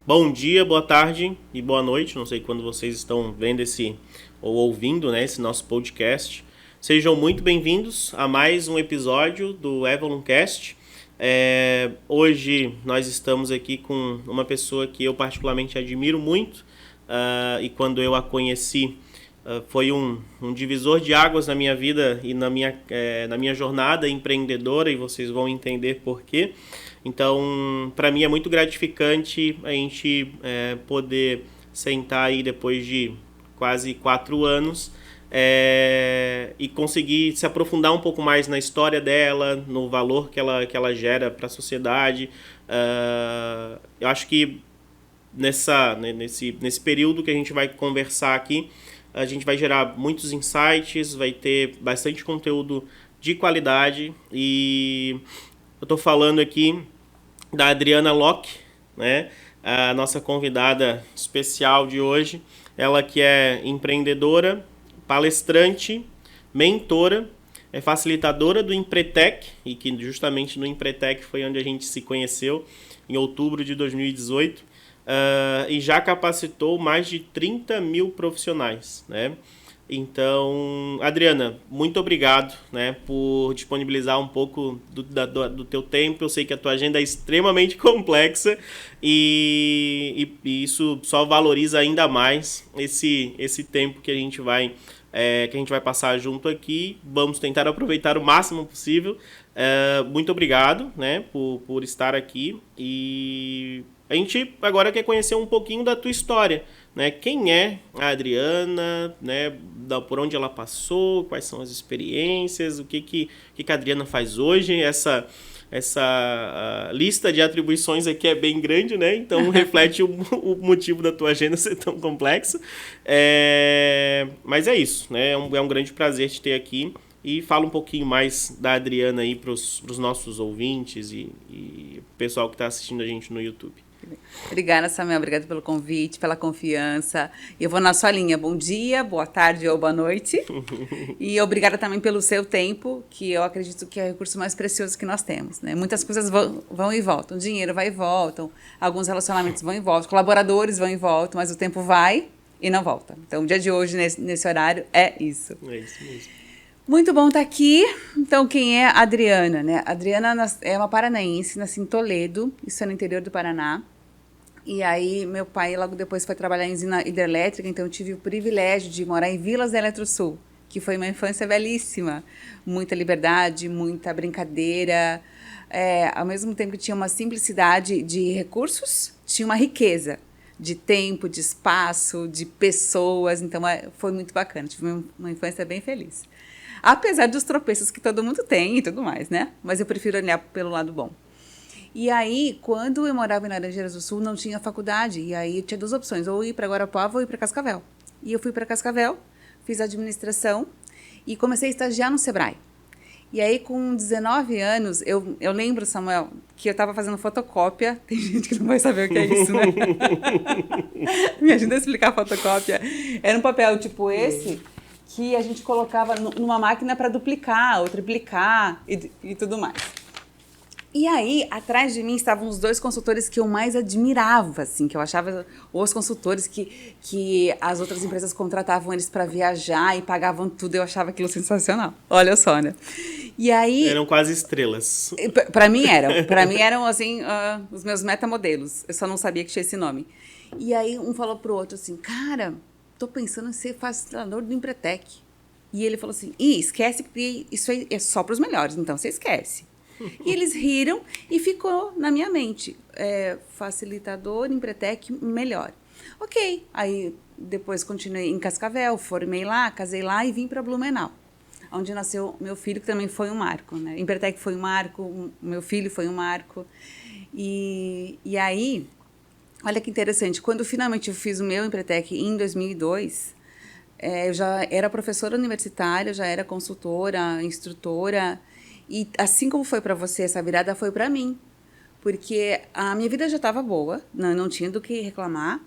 Bom dia, boa tarde e boa noite. Não sei quando vocês estão vendo ou ouvindo, né, esse nosso podcast. Sejam muito bem-vindos a mais um episódio do Evoluncast. Hoje nós estamos aqui com uma pessoa que eu particularmente admiro muito e quando eu a conheci foi um divisor de águas na minha vida e na minha jornada empreendedora, e vocês vão entender por quê. Então, para mim é muito gratificante a gente poder sentar aí depois de quase 4 anos e conseguir se aprofundar um pouco mais na história dela, no valor que ela gera para a sociedade. Eu acho que nesse período que a gente vai conversar aqui, a gente vai gerar muitos insights, vai ter bastante conteúdo de qualidade, e eu estou falando aqui da Adriana Locke, né? A nossa convidada especial de hoje. Ela que é empreendedora, palestrante, mentora, é facilitadora do Empretec, e que justamente no Empretec foi onde a gente se conheceu, em outubro de 2018, e já capacitou mais de 30 mil profissionais, né? Então, Adriana, muito obrigado, né, por disponibilizar um pouco do teu tempo. Eu sei que a tua agenda é extremamente complexa e isso só valoriza ainda mais esse tempo que a gente vai passar junto aqui. Vamos tentar aproveitar o máximo possível. Muito obrigado, né, por estar aqui, e a gente agora quer conhecer um pouquinho da tua história, né? Quem é a Adriana, né? Por onde ela passou, quais são as experiências, o que a Adriana faz hoje. Essa lista de atribuições aqui é bem grande, né? Então reflete o motivo da tua agenda ser tão complexa. Mas é isso, né? É um grande prazer te ter aqui. E fala um pouquinho mais da Adriana aí para os nossos ouvintes e pessoal que está assistindo a gente no YouTube. Obrigada, Samuel. Obrigada pelo convite, pela confiança. Eu vou na sua linha. Bom dia, boa tarde ou boa noite. E obrigada também pelo seu tempo, que eu acredito que é o recurso mais precioso que nós temos, né? Muitas coisas vão e voltam. Dinheiro vai e voltam. Alguns relacionamentos vão e voltam. Colaboradores vão e voltam, mas o tempo vai e não volta. Então, o dia de hoje, nesse horário, é isso. É isso mesmo. Muito bom estar aqui. Então, quem é a Adriana, né? A Adriana é uma paranaense, nasci em Toledo, isso é no interior do Paraná. E aí, meu pai logo depois foi trabalhar em usina hidrelétrica, então eu tive o privilégio de morar em Vilas da Eletrosul, que foi uma infância belíssima. Muita liberdade, muita brincadeira. Ao mesmo tempo que tinha uma simplicidade de recursos, tinha uma riqueza de tempo, de espaço, de pessoas. Então, foi muito bacana. Tive uma infância bem feliz. Apesar dos tropeços que todo mundo tem e tudo mais, né? Mas eu prefiro olhar pelo lado bom. E aí, quando eu morava em Laranjeiras do Sul, não tinha faculdade. E aí, eu tinha duas opções, ou ir para Guarapuava ou ir para Cascavel. E eu fui para Cascavel, fiz administração e comecei a estagiar no Sebrae. E aí, com 19 anos, eu lembro, Samuel, que eu estava fazendo fotocópia. Tem gente que não vai saber o que é isso, né? Me ajuda a explicar a fotocópia. Era um papel tipo esse, que a gente colocava numa máquina para duplicar ou triplicar e tudo mais. E aí, atrás de mim estavam os dois consultores que eu mais admirava, assim, que eu achava os consultores que as outras empresas contratavam eles para viajar e pagavam tudo. Eu achava aquilo sensacional. Olha só, né? E aí... Eram quase estrelas. Para mim eram assim, os meus metamodelos. Eu só não sabia que tinha esse nome. E aí, um falou pro outro assim, cara, tô pensando em ser facilitador do Empretec. E ele falou assim, esquece que isso aí é só pros melhores, então você esquece. E eles riram e ficou na minha mente. Facilitador, Empretec, melhor. Ok. Aí depois continuei em Cascavel, formei lá, casei lá e vim para Blumenau, onde nasceu meu filho, que também foi um marco, né? Empretec foi um marco, meu filho foi um marco. E aí, olha que interessante, quando finalmente eu fiz o meu Empretec em 2002, eu já era professora universitária, já era consultora, instrutora. E assim como foi para você essa virada, foi para mim. Porque a minha vida já estava boa, não tinha do que reclamar,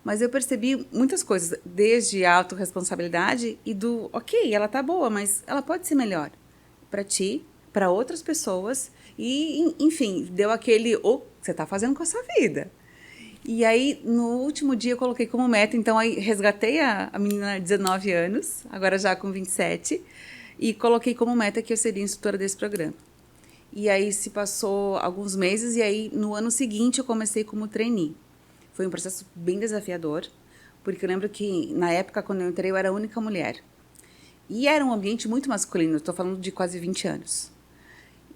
mas eu percebi muitas coisas, desde a autorresponsabilidade e do, ok, ela tá boa, mas ela pode ser melhor para ti, para outras pessoas, e, enfim, deu aquele, você está fazendo com a sua vida. E aí, no último dia, eu coloquei como meta. Então, aí resgatei a menina de 19 anos, agora já com 27, e coloquei como meta que eu seria instrutora desse programa. E aí, se passou alguns meses, e aí, no ano seguinte, eu comecei como trainee. Foi um processo bem desafiador, porque eu lembro que, na época, quando eu entrei, eu era a única mulher. E era um ambiente muito masculino, estou falando de quase 20 anos.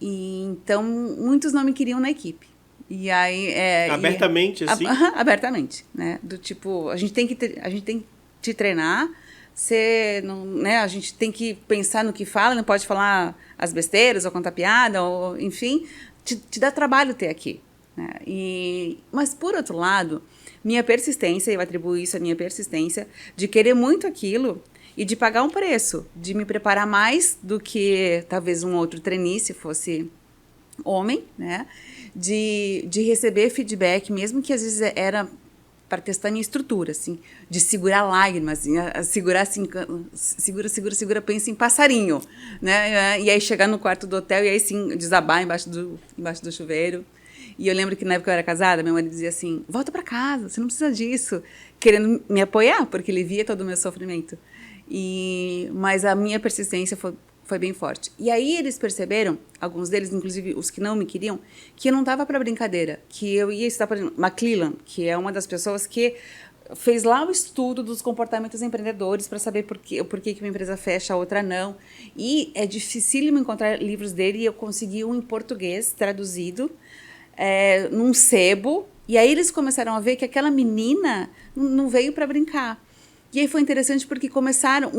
E, então, muitos não me queriam na equipe. E aí... Abertamente, assim? Abertamente, né? Do tipo, a gente tem que te treinar, você não, né? A gente tem que pensar no que fala, não pode falar as besteiras ou contar piada, ou, enfim, te dá trabalho ter aqui. Né? Mas, por outro lado, minha persistência, eu atribuo isso à minha persistência, de querer muito aquilo e de pagar um preço, de me preparar mais do que talvez um outro trainee, se fosse homem, né? De receber feedback, mesmo que às vezes era para testar minha estrutura, assim, de segurar lágrimas, assim, segurar assim, segura, pensa em passarinho, né? E aí chegar no quarto do hotel e aí sim desabar embaixo do chuveiro. E eu lembro que na época eu era casada, meu marido dizia assim: volta para casa, você não precisa disso, querendo me apoiar, porque ele via todo o meu sofrimento. Mas a minha persistência foi bem forte. E aí eles perceberam, alguns deles, inclusive os que não me queriam, que eu não estava para brincadeira, que eu ia estudar, por exemplo, McClellan, que é uma das pessoas que fez lá o estudo dos comportamentos empreendedores para saber por que uma empresa fecha, a outra não. E é dificílimo encontrar livros dele, e eu consegui um em português, traduzido, num sebo. E aí eles começaram a ver que aquela menina não veio para brincar. E aí foi interessante porque começaram...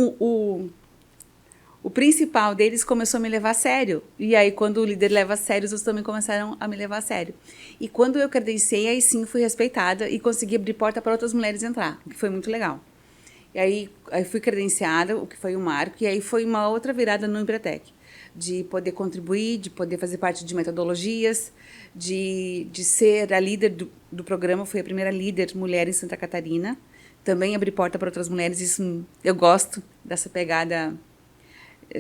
O principal deles começou a me levar a sério. E aí, quando o líder leva a sério, os outros também começaram a me levar a sério. E quando eu credenciei, aí sim fui respeitada e consegui abrir porta para outras mulheres entrar, o que foi muito legal. E aí fui credenciada, o que foi um marco. E aí foi uma outra virada no Empretec, de poder contribuir, de poder fazer parte de metodologias, de ser a líder do programa. Fui a primeira líder mulher em Santa Catarina. Também abri porta para outras mulheres. Isso, eu gosto dessa pegada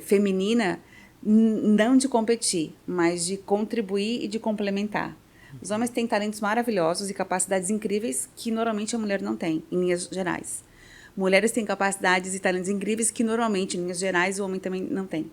feminina, não de competir, mas de contribuir e de complementar. Os homens têm talentos maravilhosos e capacidades incríveis que normalmente a mulher não tem, em linhas gerais. Mulheres têm capacidades e talentos incríveis que normalmente, em linhas gerais, o homem também não tem.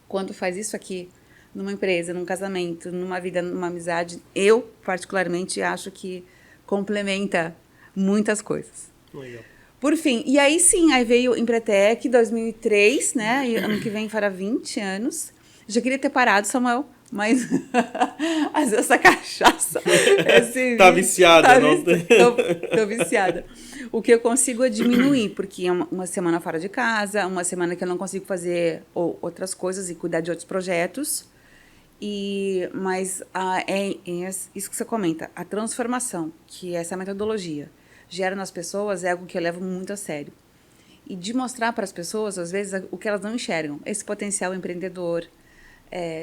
Quando faz isso aqui, numa empresa, num casamento, numa vida, numa amizade, eu, particularmente, acho que complementa muitas coisas. Legal. Por fim, e aí sim, aí veio o Empretec 2003, né? E ano que vem fará 20 anos. Já queria ter parado, Samuel, mas essa cachaça... Tá viciada, não? Tô viciada. O que eu consigo é diminuir, porque é uma semana fora de casa, uma semana que eu não consigo fazer outras coisas e cuidar de outros projetos. Mas é isso que você comenta, a transformação, que é essa metodologia gera nas pessoas, é algo que eu levo muito a sério. E de mostrar para as pessoas, às vezes, o que elas não enxergam. Esse potencial empreendedor,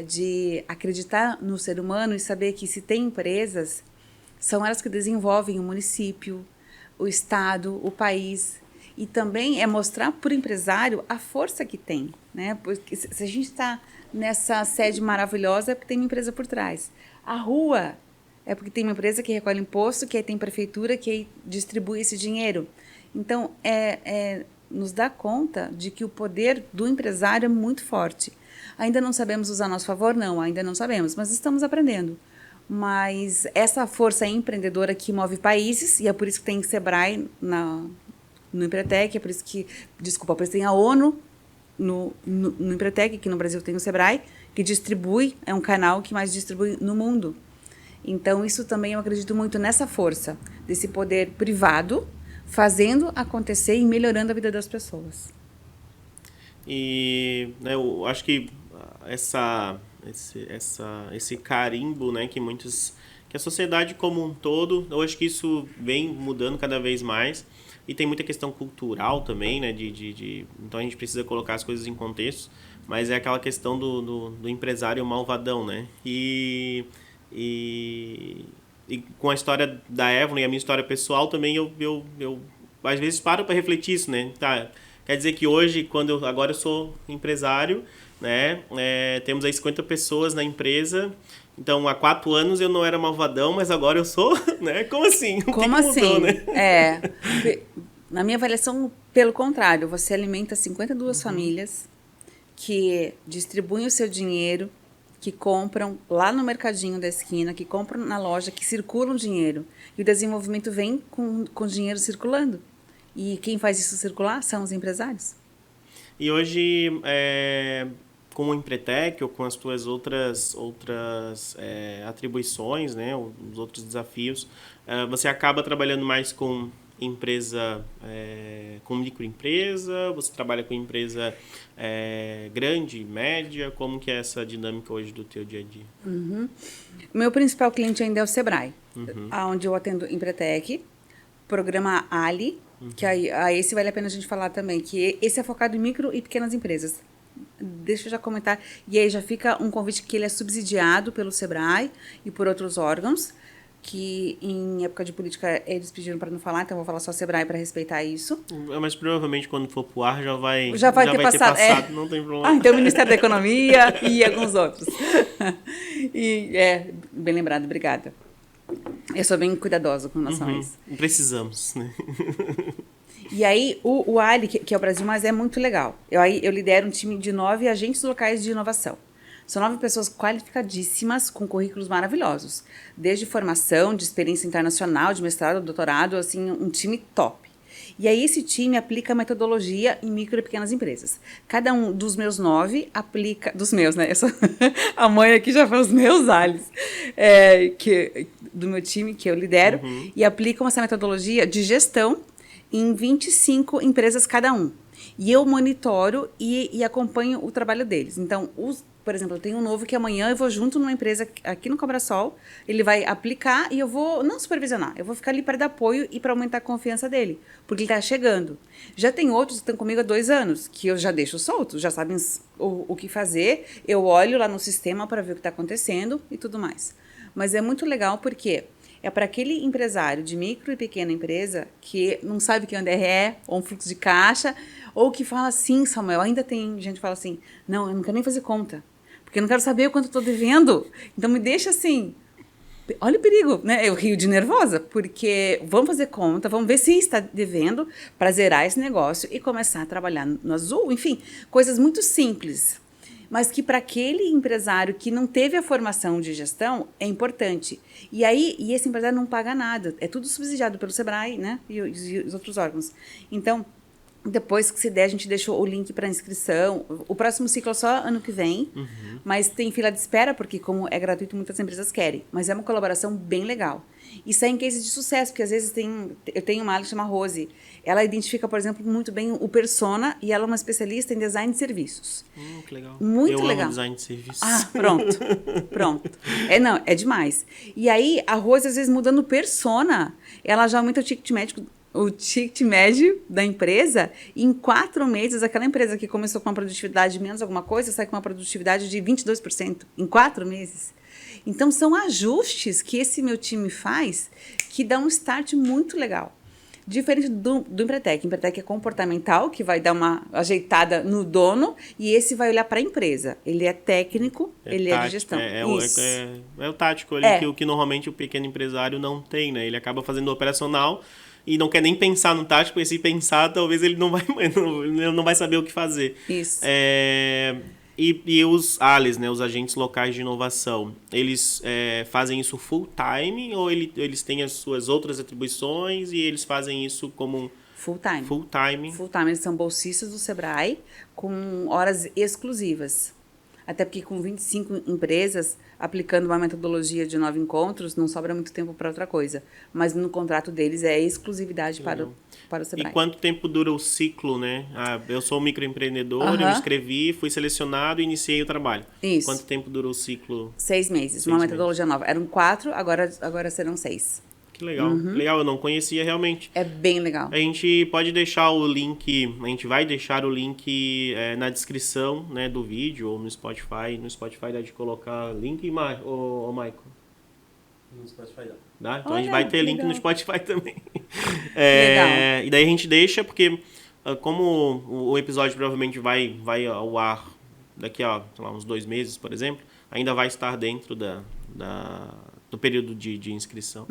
de acreditar no ser humano e saber que se tem empresas, são elas que desenvolvem o município, o estado, o país. E também é mostrar para o empresário a força que tem. Né? Porque se a gente está nessa sede maravilhosa, é porque tem uma empresa por trás. A rua... é porque tem uma empresa que recolhe imposto, que aí tem prefeitura, que aí distribui esse dinheiro. Então, nos dá conta de que o poder do empresário é muito forte. Ainda não sabemos usar a nosso favor? Não, ainda não sabemos, mas estamos aprendendo. Mas essa força empreendedora que move países, e é por isso que tem Sebrae no Empretec, é por isso que, por isso tem a ONU no Empretec, que no Brasil tem o Sebrae, que distribui, é um canal que mais distribui no mundo. Então, isso também eu acredito muito nessa força, desse poder privado, fazendo acontecer e melhorando a vida das pessoas. E né, eu acho que esse carimbo, né, que a sociedade como um todo, eu acho que isso vem mudando cada vez mais. E tem muita questão cultural também, né, então a gente precisa colocar as coisas em contexto, mas é aquela questão do empresário malvadão, né? E com a história da Evelyn e a minha história pessoal também, eu às vezes paro para refletir isso, né? Tá, quer dizer que hoje, agora eu sou empresário, né? Temos aí 50 pessoas na empresa Então, há 4 anos eu não era malvadão, mas agora eu sou, né? Como assim? O que Como que mudou, assim? né? Na minha avaliação, pelo contrário, você alimenta 52 famílias que distribuem o seu dinheiro, que compram lá no mercadinho da esquina, que compram na loja, que circulam dinheiro. E o desenvolvimento vem com dinheiro circulando. E quem faz isso circular são os empresários. E hoje, com o Empretec ou com as tuas outras atribuições, né, os outros desafios, você acaba trabalhando mais com empresa, com microempresa, você trabalha com empresa grande, média, como que é essa dinâmica hoje do teu dia a dia? O meu principal cliente ainda é o Sebrae, onde eu atendo Empretec, programa Ali, que aí, esse vale a pena a gente falar também, que esse é focado em micro e pequenas empresas. Deixa eu já comentar, e aí já fica um convite que ele é subsidiado pelo Sebrae e por outros órgãos, que em época de política eles pediram para não falar, então eu vou falar só Sebrae para respeitar isso. Mas provavelmente quando for pro ar Já vai ter passado, não tem problema. Então o Ministério da Economia e alguns outros. E bem lembrado, obrigada. Eu sou bem cuidadosa com relação a isso. Precisamos, né? E aí, o Ali, que é o Brasil, mas é muito legal. Eu lidero um time de 9 agentes locais de inovação. São 9 pessoas qualificadíssimas, com currículos maravilhosos. Desde formação, de experiência internacional, de mestrado, doutorado, assim, um time top. E aí, esse time aplica metodologia em micro e pequenas empresas. Cada um dos meus 9 aplica... Dos meus, né? Eu sou a mãe aqui já foi os meus Alis. Do meu time, que eu lidero. E aplicam essa metodologia de gestão em 25 empresas cada um. E eu monitoro e acompanho o trabalho deles. Então, por exemplo, eu tenho um novo que amanhã eu vou junto numa empresa aqui no Cobrasol, ele vai aplicar e eu vou, não supervisionar, eu vou ficar ali para dar apoio e para aumentar a confiança dele, porque ele está chegando. Já tem outros que estão comigo há 2 anos, que eu já deixo solto, já sabem o que fazer, eu olho lá no sistema para ver o que está acontecendo e tudo mais. Mas é muito legal porque é para aquele empresário de micro e pequena empresa que não sabe o que é um DRE ou um fluxo de caixa, ou que fala assim, Samuel, ainda tem gente que fala assim, não, eu não quero nem fazer conta, porque eu não quero saber o quanto eu estou devendo, então me deixa assim. Olha o perigo, né? Eu rio de nervosa, porque vamos fazer conta, vamos ver se está devendo para zerar esse negócio e começar a trabalhar no azul, enfim, coisas muito simples, mas que para aquele empresário que não teve a formação de gestão é importante. E esse empresário não paga nada, é tudo subsidiado pelo Sebrae, né? E os outros órgãos. Então, depois que se der, a gente deixou o link para inscrição. O próximo ciclo é só ano que vem, mas tem fila de espera, porque como é gratuito, muitas empresas querem. Mas é uma colaboração bem legal. E saem cases de sucesso, porque às vezes eu tenho uma área que chama Rose. Ela identifica, por exemplo, muito bem o persona e ela é uma especialista em design de serviços. Que legal. Muito legal. Eu amo design de serviços. Pronto. É demais. E aí, a Rose, às vezes, mudando o persona, ela já aumenta o ticket médio da empresa, e em 4 meses, aquela empresa que começou com uma produtividade de menos alguma coisa, sai com uma produtividade de 22%, em 4 meses. Então, são ajustes que esse meu time faz que dá um start muito legal. Diferente do Empretec. Empretec é comportamental, que vai dar uma ajeitada no dono, e esse vai olhar para a empresa. Ele é técnico, ele é de gestão. É o tático ali, que normalmente o pequeno empresário não tem, né? Ele acaba fazendo o operacional e não quer nem pensar no tático, porque se pensar, talvez ele não vai saber o que fazer. Isso. E os ALIs, né, os agentes locais de inovação, eles fazem isso full time ou eles têm as suas outras atribuições e eles fazem isso como full time? Full time. Full time, eles são bolsistas do Sebrae com horas exclusivas. Até porque com 25 empresas aplicando uma metodologia de 9 encontros, não sobra muito tempo para outra coisa. Mas no contrato deles é exclusividade para o Sebrae. E quanto tempo dura o ciclo, né? Eu sou um microempreendedor, eu escrevi, fui selecionado e iniciei o trabalho. Isso. Quanto tempo dura o ciclo? 6 meses, uma metodologia nova. Eram 4, agora serão 6. Que legal, legal, eu não conhecia realmente. É bem legal. A gente pode deixar o link, a gente vai deixar o link na descrição, né, do vídeo ou no Spotify. No Spotify dá de colocar link, ô Michael? No Spotify dá. Então a gente vai ter link no Spotify também. Legal. E daí a gente deixa, porque como o episódio provavelmente vai ao ar daqui a, sei lá, uns 2 meses, por exemplo, ainda vai estar dentro do período de inscrição.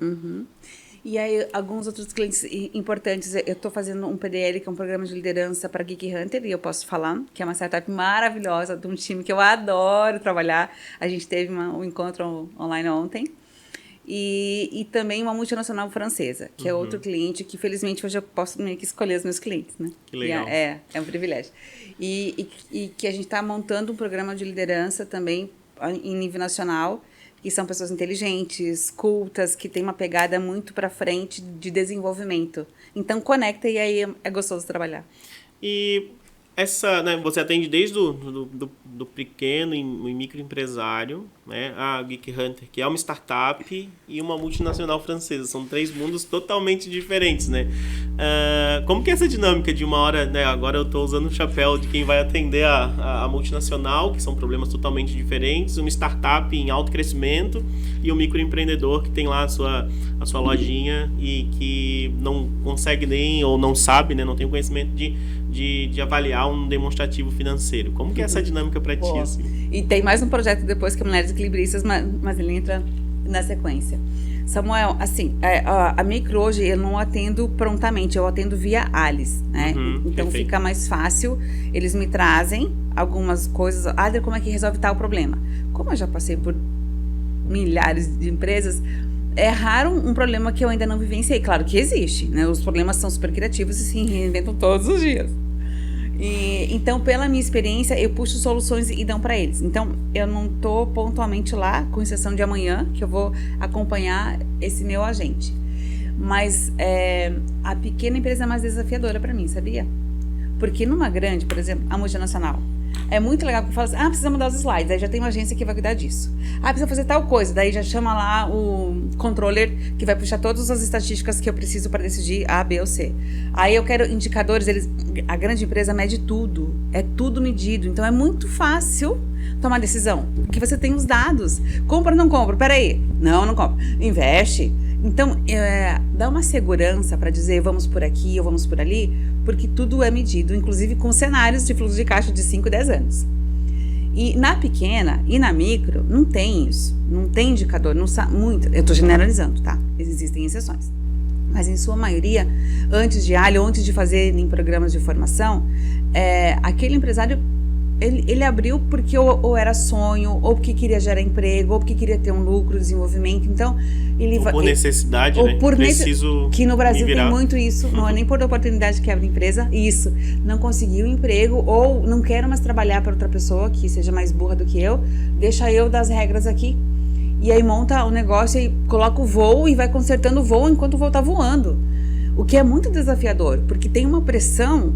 E aí, alguns outros clientes importantes, eu estou fazendo um PDL, que é um programa de liderança para Geek Hunter, e eu posso falar, que é uma startup maravilhosa, de um time que eu adoro trabalhar. A gente teve um encontro online ontem. E também uma multinacional francesa, que é outro cliente, que felizmente hoje eu posso meio que escolher os meus clientes, né? Que legal. É um privilégio. E que a gente está montando um programa de liderança também em nível nacional, que são pessoas inteligentes, cultas, que têm uma pegada muito para frente de desenvolvimento. Então, conecta e aí é gostoso trabalhar. E você atende desde do pequeno e microempresário, né, a Geek Hunter, que é uma startup e uma multinacional francesa. São 3 mundos totalmente diferentes, né? Como que é essa dinâmica de uma hora, né? Agora eu estou usando o chapéu de quem vai atender a multinacional, que são problemas totalmente diferentes, uma startup em alto crescimento e um microempreendedor que tem lá a sua lojinha e que não consegue nem, ou não sabe, né? Não tem o conhecimento de avaliar um demonstrativo financeiro. Como que é essa dinâmica para ti? Assim? E tem mais um projeto depois que é Mulheres Equilibristas, mas ele entra na sequência. Samuel, assim, a micro hoje eu não atendo prontamente, eu atendo via Alice, né? Então perfeito. Fica mais fácil, eles me trazem algumas coisas. Adri, como é que resolve tal problema? Como eu já passei por milhares de empresas, é raro um problema que eu ainda não vivenciei. Claro que existe, né? Os problemas são super criativos e se reinventam todos os dias. Então, pela minha experiência, eu puxo soluções e dão para eles. Então, eu não estou pontualmente lá, com exceção de amanhã, que eu vou acompanhar esse meu agente. Mas a pequena empresa é mais desafiadora para mim, sabia? Porque numa grande, por exemplo, a multinacional, é muito legal que eu falo assim, precisa mudar os slides, aí já tem uma agência que vai cuidar disso. Precisa fazer tal coisa, daí já chama lá o controller que vai puxar todas as estatísticas que eu preciso para decidir A, B ou C. Aí eu quero indicadores, a grande empresa mede tudo, é tudo medido, então é muito fácil tomar decisão, porque você tem os dados. Compra ou não compra? Peraí, não compra. Investe. Então, dá uma segurança para dizer vamos por aqui ou vamos por ali, porque tudo é medido, inclusive com cenários de fluxo de caixa de 5, 10 anos. E na pequena e na micro, não tem isso. Não tem indicador, muito. Eu estou generalizando, tá? Existem exceções. Mas em sua maioria, antes de fazer em programas de formação, aquele empresário, ele abriu porque ou era sonho, ou porque queria gerar emprego, ou porque queria ter um lucro, desenvolvimento. Então, por necessidade, né? Preciso que no Brasil tem muito isso, não é nem por oportunidade que abre empresa, isso. Não conseguiu emprego, ou não quero mais trabalhar para outra pessoa que seja mais burra do que eu, deixa eu dar as regras aqui. E aí monta o negócio e coloca o voo e vai consertando o voo enquanto o voo está voando. O que é muito desafiador, porque tem uma pressão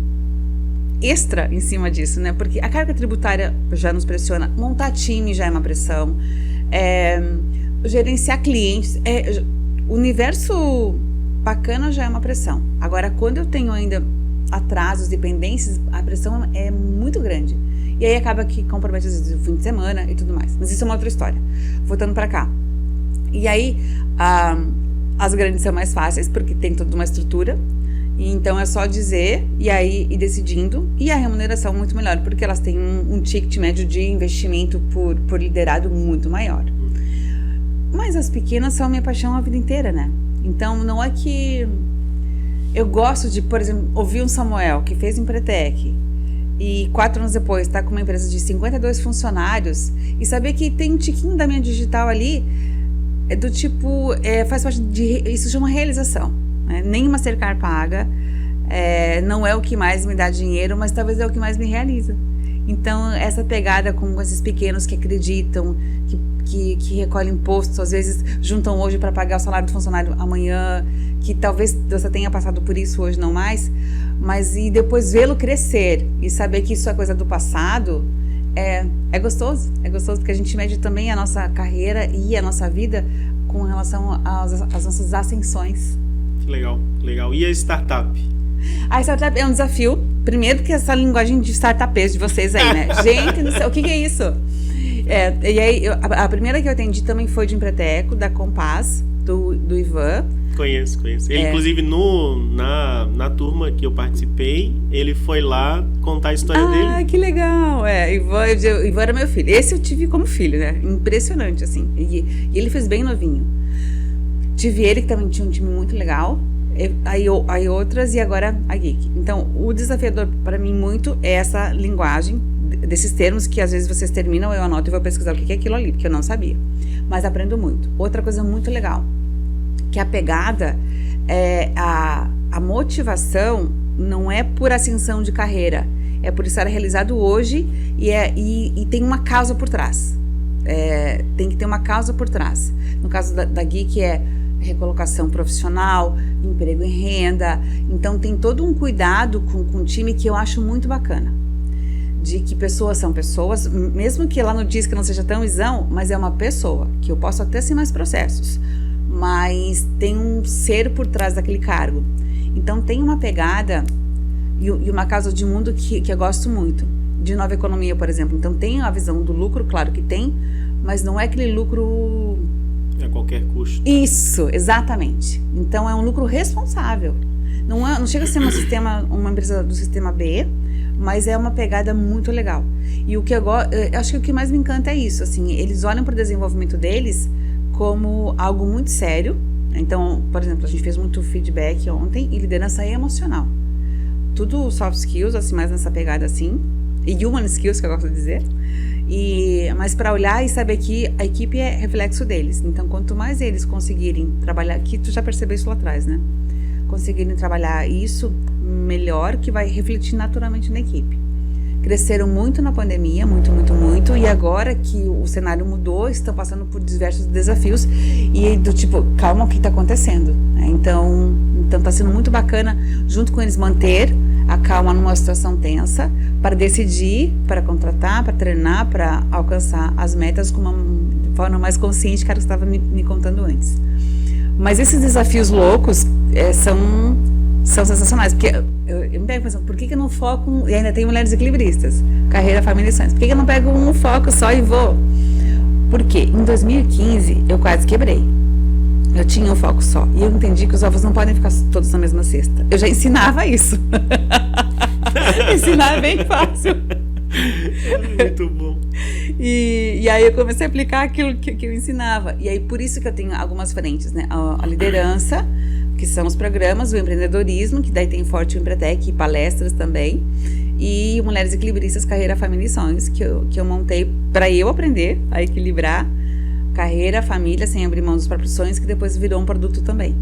extra em cima disso, né? Porque a carga tributária já nos pressiona, montar time já é uma pressão, gerenciar clientes, o universo bacana já é uma pressão. Agora, quando eu tenho ainda atrasos, dependências, a pressão é muito grande. E aí acaba que compromete às vezes o fim de semana e tudo mais. Mas isso é uma outra história. Voltando para cá. E aí, as grandes são mais fáceis, porque tem toda uma estrutura. Então é só dizer e aí ir decidindo, e a remuneração é muito melhor, porque elas têm um ticket médio de investimento por liderado muito maior. Mas as pequenas são minha paixão a vida inteira, né? Então não é que eu gosto de, por exemplo, ouvir um Samuel que fez Empretec e 4 anos depois está com uma empresa de 52 funcionários e saber que tem um tiquinho da minha digital ali, do tipo, faz parte isso chama realização. Nem uma Mastercard paga, não é o que mais me dá dinheiro, mas talvez é o que mais me realiza. Então, essa pegada com esses pequenos que acreditam, que recolhem impostos, às vezes juntam hoje para pagar o salário do funcionário amanhã, que talvez você tenha passado por isso hoje, não mais, mas e depois vê-lo crescer e saber que isso é coisa do passado, é gostoso. É gostoso porque a gente mede também a nossa carreira e a nossa vida com relação às nossas ascensões. Legal, legal. E a startup? A startup é um desafio. Primeiro que essa linguagem de startupês de vocês aí, né? Gente, não sei, o que é isso? E aí, a primeira que eu atendi também foi de Empreteco, da Compass. do Ivan. Conheço. Ele, inclusive, na turma que eu participei, ele foi lá contar a história dele. Ah, que legal! Ivan era meu filho. Esse eu tive como filho, né? Impressionante, assim. E ele fez bem novinho. Tive ele, que também tinha um time muito legal. Aí outras, e agora a Geek. Então, o desafiador para mim muito é essa linguagem desses termos que às vezes vocês terminam, eu anoto e vou pesquisar o que é aquilo ali, porque eu não sabia. Mas aprendo muito. Outra coisa muito legal, que a pegada, a motivação não é por ascensão de carreira, é por estar realizado hoje e tem uma causa por trás. Tem que ter uma causa por trás. No caso da Geek recolocação profissional, emprego em renda. Então tem todo um cuidado com o time que eu acho muito bacana. De que pessoas são pessoas, mesmo que lá no DISC não seja tão isão, mas é uma pessoa, que eu posso até ser mais processos, mas tem um ser por trás daquele cargo. Então tem uma pegada e uma causa de mundo que eu gosto muito. De nova economia, por exemplo. Então tem a visão do lucro, claro que tem, mas não é aquele lucro... a qualquer custo. Isso, exatamente. Então é um lucro responsável. Não chega a ser uma empresa do sistema B, mas é uma pegada muito legal. E o que eu acho que o que mais me encanta é isso, assim, eles olham para o desenvolvimento deles como algo muito sério. Então, por exemplo, a gente fez muito feedback ontem e liderança emocional. Tudo soft skills, assim, mais nessa pegada assim, e human skills, que eu gosto de dizer. Mas para olhar e saber que a equipe é reflexo deles. Então, quanto mais eles conseguirem trabalhar, que tu já percebeu isso lá atrás, né? Conseguirem trabalhar isso, melhor, que vai refletir naturalmente na equipe. Cresceram muito na pandemia, muito, e agora que o cenário mudou, estão passando por diversos desafios e do tipo, calma, o que está acontecendo? Então está sendo muito bacana, junto com eles, manter a calma numa situação tensa, para decidir, para contratar, para treinar, para alcançar as metas com uma forma mais consciente, que era o que você estava me contando antes. Mas esses desafios loucos são sensacionais, porque eu me pego pensando, por que eu não foco, e ainda tem mulheres equilibristas, carreira, família e sonhos, por que eu não pego um foco só e vou? Porque em 2015 eu quase quebrei. Eu tinha um foco só, e eu entendi que os ovos não podem ficar todos na mesma cesta. Eu já ensinava isso. Ensinar é bem fácil. Muito bom. E aí eu comecei a aplicar aquilo que eu ensinava. E aí por isso que eu tenho algumas frentes, né? A liderança, que são os programas, o empreendedorismo, que daí tem forte o Empretec e palestras também. E Mulheres Equilibristas, Carreira, Família e Sonhos, que eu montei para eu aprender a equilibrar carreira, família, sem abrir mão dos próprios sonhos, que depois virou um produto também.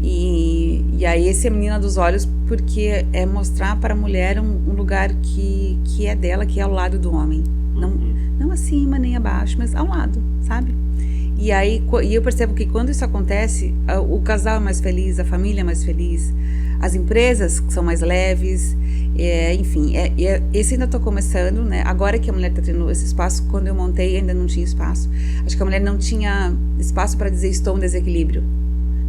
E aí esse é Menina dos Olhos, porque é mostrar para a mulher um lugar que é dela, que é ao lado do homem. Não acima nem abaixo, mas ao lado, sabe? E aí eu percebo que quando isso acontece, o casal é mais feliz, a família é mais feliz, as empresas são mais leves, enfim, esse ainda estou começando, né? Agora que a mulher está tendo esse espaço, quando eu montei ainda não tinha espaço. Acho que a mulher não tinha espaço para dizer estou em desequilíbrio.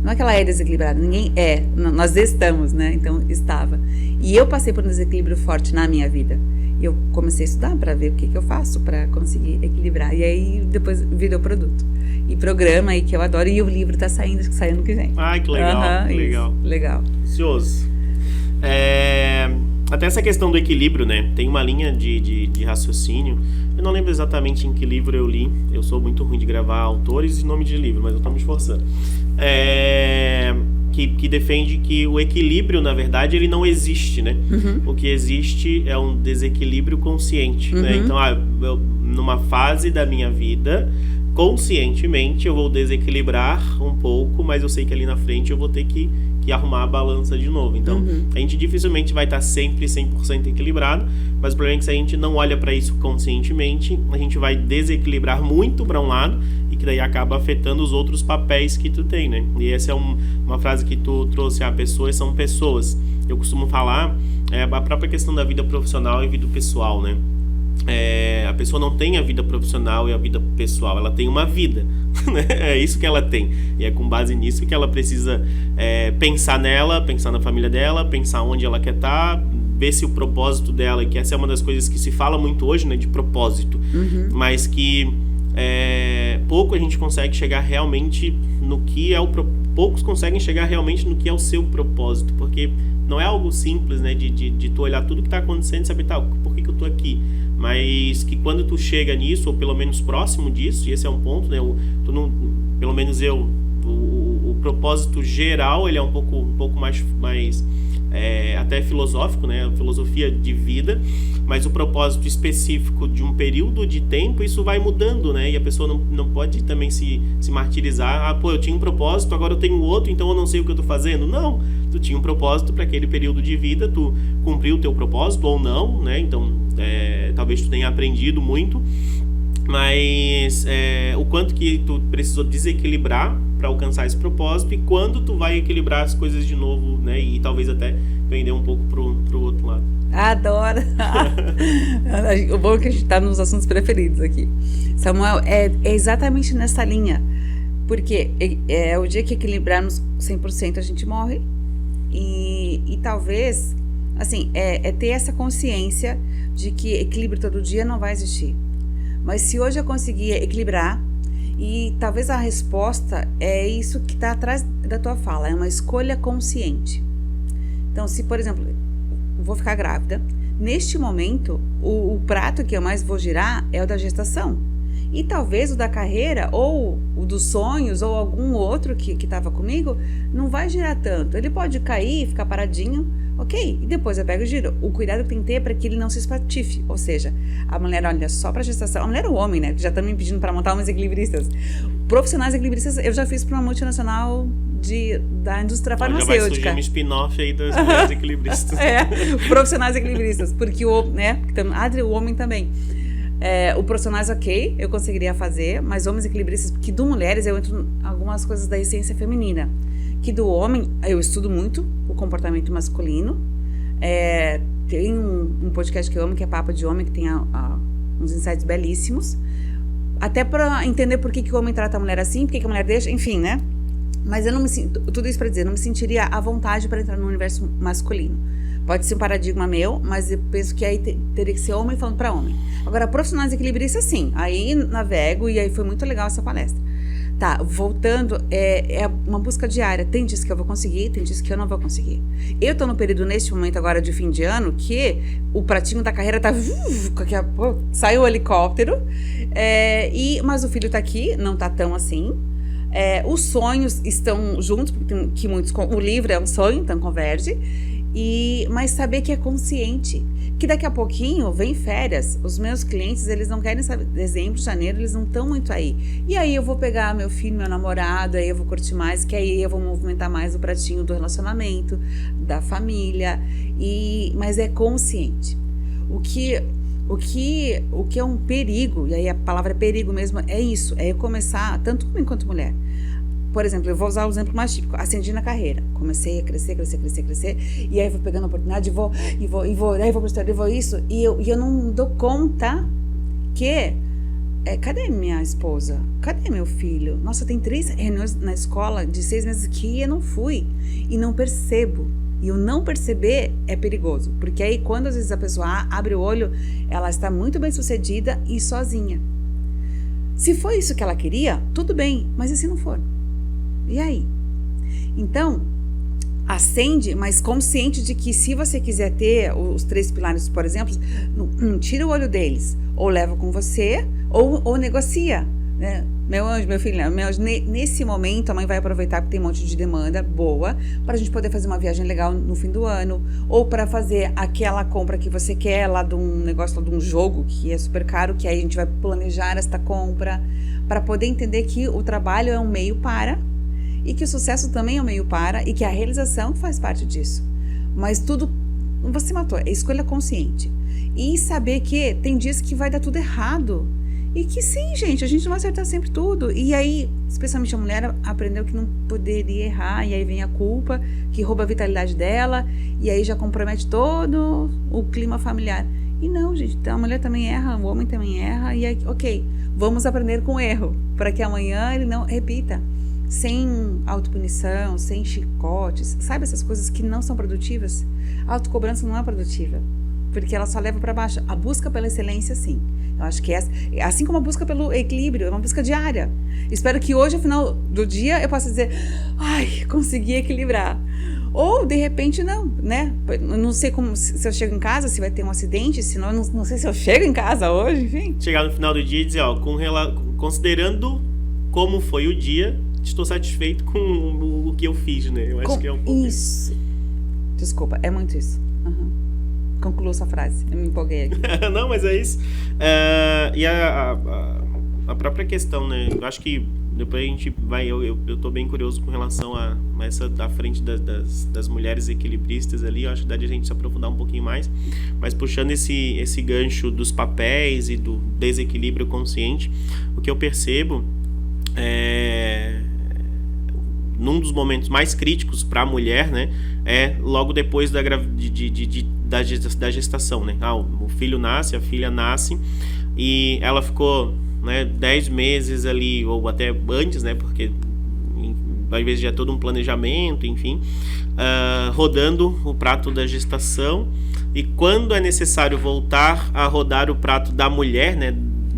Não é que ela é desequilibrada, ninguém é, nós estamos, né? Então estava. E eu passei por um desequilíbrio forte na minha vida. Eu comecei a estudar para ver o que eu faço para conseguir equilibrar. E aí depois virou produto. E programa aí que eu adoro. E o livro tá saindo, acho que sai ano que vem. Ai, que legal, legal. Ansioso. Até essa questão do equilíbrio, né? Tem uma linha de raciocínio. Eu não lembro exatamente em que livro eu li. Eu sou muito ruim de gravar autores e nome de livro, mas eu tô me esforçando. Que defende que o equilíbrio, na verdade, ele não existe, né? O que existe é um desequilíbrio consciente, né? Então, numa fase da minha vida, conscientemente eu vou desequilibrar um pouco, mas eu sei que ali na frente eu vou ter que arrumar a balança de novo. Então, a gente dificilmente vai estar sempre 100% equilibrado, mas o problema é que se a gente não olha para isso conscientemente, a gente vai desequilibrar muito para um lado e que daí acaba afetando os outros papéis que tu tem, né? E essa é uma frase que tu trouxe, pessoas são pessoas. Eu costumo falar a própria questão da vida profissional e vida pessoal, né? A pessoa não tem a vida profissional e a vida pessoal, ela tem uma vida, né? É isso que ela tem, e é com base nisso que ela precisa pensar nela, pensar na família dela, pensar onde ela quer estar, ver se o propósito dela, que essa é uma das coisas que se fala muito hoje, né, de propósito, mas que pouco a gente consegue chegar realmente no que é poucos conseguem chegar realmente no que é o seu propósito, porque não é algo simples, né, de tu olhar tudo que está acontecendo e saber, tá, por que eu tô aqui? Mas que quando tu chega nisso, ou pelo menos próximo disso, e esse é um ponto, né, pelo menos o propósito geral, ele é um pouco mais até filosófico, né, filosofia de vida, mas o propósito específico de um período de tempo, isso vai mudando, né, e a pessoa não pode também se martirizar, eu tinha um propósito, agora eu tenho outro, então eu não sei o que eu tô fazendo. Não, tu tinha um propósito para aquele período de vida, tu cumpriu o teu propósito ou não, né, então talvez tu tenha aprendido muito, mas o quanto que tu precisou desequilibrar para alcançar esse propósito, e quando tu vai equilibrar as coisas de novo, né, e talvez até pender um pouco pro outro lado. Adoro! O bom é que a gente está nos assuntos preferidos aqui. Samuel, é exatamente nessa linha, porque o dia que equilibrarmos 100% a gente morre, e talvez, assim, ter essa consciência de que equilíbrio todo dia não vai existir. Mas se hoje eu conseguir equilibrar, e talvez a resposta é isso que está atrás da tua fala, é uma escolha consciente. Então, se, por exemplo, vou ficar grávida, neste momento, o prato que eu mais vou girar é o da gestação. E talvez o da carreira, ou o dos sonhos, ou algum outro que estava comigo, não vai girar tanto. Ele pode cair, ficar paradinho, ok, e depois eu pego e giro. O cuidado que tem que ter é para que ele não se espatife, ou seja, a mulher olha só para a gestação, a mulher ou o homem, né, que já estão me pedindo para montar umas equilibristas. Profissionais equilibristas, eu já fiz para uma multinacional da indústria farmacêutica. Já vai surgir um spin-off aí das mulheres equilibristas. Profissionais equilibristas, porque o homem também. O profissionais, ok, eu conseguiria fazer, mas homens equilibristas, porque do mulheres eu entro em algumas coisas da essência feminina, que do homem eu estudo muito o comportamento masculino. Tem um podcast que eu amo, que é Papo de Homem, que tem uns insights belíssimos, até para entender por que o homem trata a mulher assim, por que a mulher deixa, enfim, né? Mas eu não me sinto, tudo isso para dizer, não me sentiria à vontade para entrar no universo masculino. Pode ser um paradigma meu, mas eu penso que aí teria que ser homem falando para homem. Agora, profissionais equilibristas, sim. Aí navego, e aí foi muito legal essa palestra. Tá, voltando, é uma busca diária. Tem dias que eu vou conseguir, tem dias que eu não vou conseguir. Eu tô no período, neste momento agora de fim de ano, que o pratinho da carreira tá... Saiu o helicóptero, mas o filho tá aqui, não tá tão assim. Os sonhos estão juntos, porque tem que muitos... O livro é um sonho, então converge. Mas saber que é consciente, que daqui a pouquinho vem férias, os meus clientes, eles não querem saber, dezembro, janeiro, eles não estão muito aí, e aí eu vou pegar meu filho, meu namorado, aí eu vou curtir mais, que aí eu vou movimentar mais o pratinho do relacionamento, da família, mas é consciente. O que é um perigo, e aí a palavra perigo mesmo, é isso, é eu começar, tanto homem quanto mulher. Por exemplo, eu vou usar o exemplo mais típico, ascendi na carreira, comecei a crescer, e aí vou pegando a oportunidade, aí vou pro exterior, vou isso, e eu não dou conta que, cadê minha esposa? Cadê meu filho? Nossa, tem 3 reuniões na escola de 6 meses que eu não fui, e não percebo, e o não perceber é perigoso, porque aí quando às vezes a pessoa abre o olho, ela está muito bem sucedida e sozinha. Se foi isso que ela queria, tudo bem, mas e se não for? E aí? Então, acende, mas consciente de que se você quiser ter os 3 pilares, por exemplo, não tira o olho deles, ou leva com você, ou negocia, né? Meu anjo, meu filho, nesse momento a mãe vai aproveitar porque tem um monte de demanda boa, para a gente poder fazer uma viagem legal no fim do ano, ou para fazer aquela compra que você quer lá de um negócio, lá de um jogo que é super caro, que aí a gente vai planejar esta compra, para poder entender que o trabalho é um meio para, e que o sucesso também é um meio para, e que a realização faz parte disso. Mas tudo, você matou, é escolha consciente. E saber que tem dias que vai dar tudo errado. E que sim, gente, a gente não vai acertar sempre tudo. E aí, especialmente a mulher aprendeu que não poderia errar, e aí vem a culpa, que rouba a vitalidade dela, e aí já compromete todo o clima familiar. E não, gente, então a mulher também erra, o homem também erra, e aí, ok, vamos aprender com o erro, para que amanhã ele não repita. Sem autopunição, sem chicotes, sabe essas coisas que não são produtivas? A autocobrança não é produtiva. porque ela só leva para baixo. A busca pela excelência, sim. Eu acho que assim como a busca pelo equilíbrio, é uma busca diária. Espero que hoje, ao final do dia, eu possa dizer, ai, consegui equilibrar. Ou, de repente, não, né? Eu não sei se eu chego em casa, se vai ter um acidente, senão eu não sei se eu chego em casa hoje, enfim. Chegar no final do dia e dizer, ó, considerando como foi o dia, estou satisfeito com o que eu fiz, né? Eu acho que é um pouco isso. Desculpa, é muito isso. Concluo essa frase, eu me empolguei aqui. Não, mas é isso. E a própria questão, né? Eu acho que depois a gente vai... Eu tô bem curioso com relação a essa da frente das mulheres equilibristas ali. Eu acho que dá de a gente se aprofundar um pouquinho mais. Mas puxando esse gancho dos papéis e do desequilíbrio consciente, o que eu percebo num dos momentos mais críticos para a mulher, né, é logo depois da gestação, né? O filho nasce, a filha nasce e ela ficou, né, 10 meses ali, ou até antes, né, porque às vezes já é todo um planejamento, enfim, rodando o prato da gestação, e quando é necessário voltar a rodar o prato da mulher, né,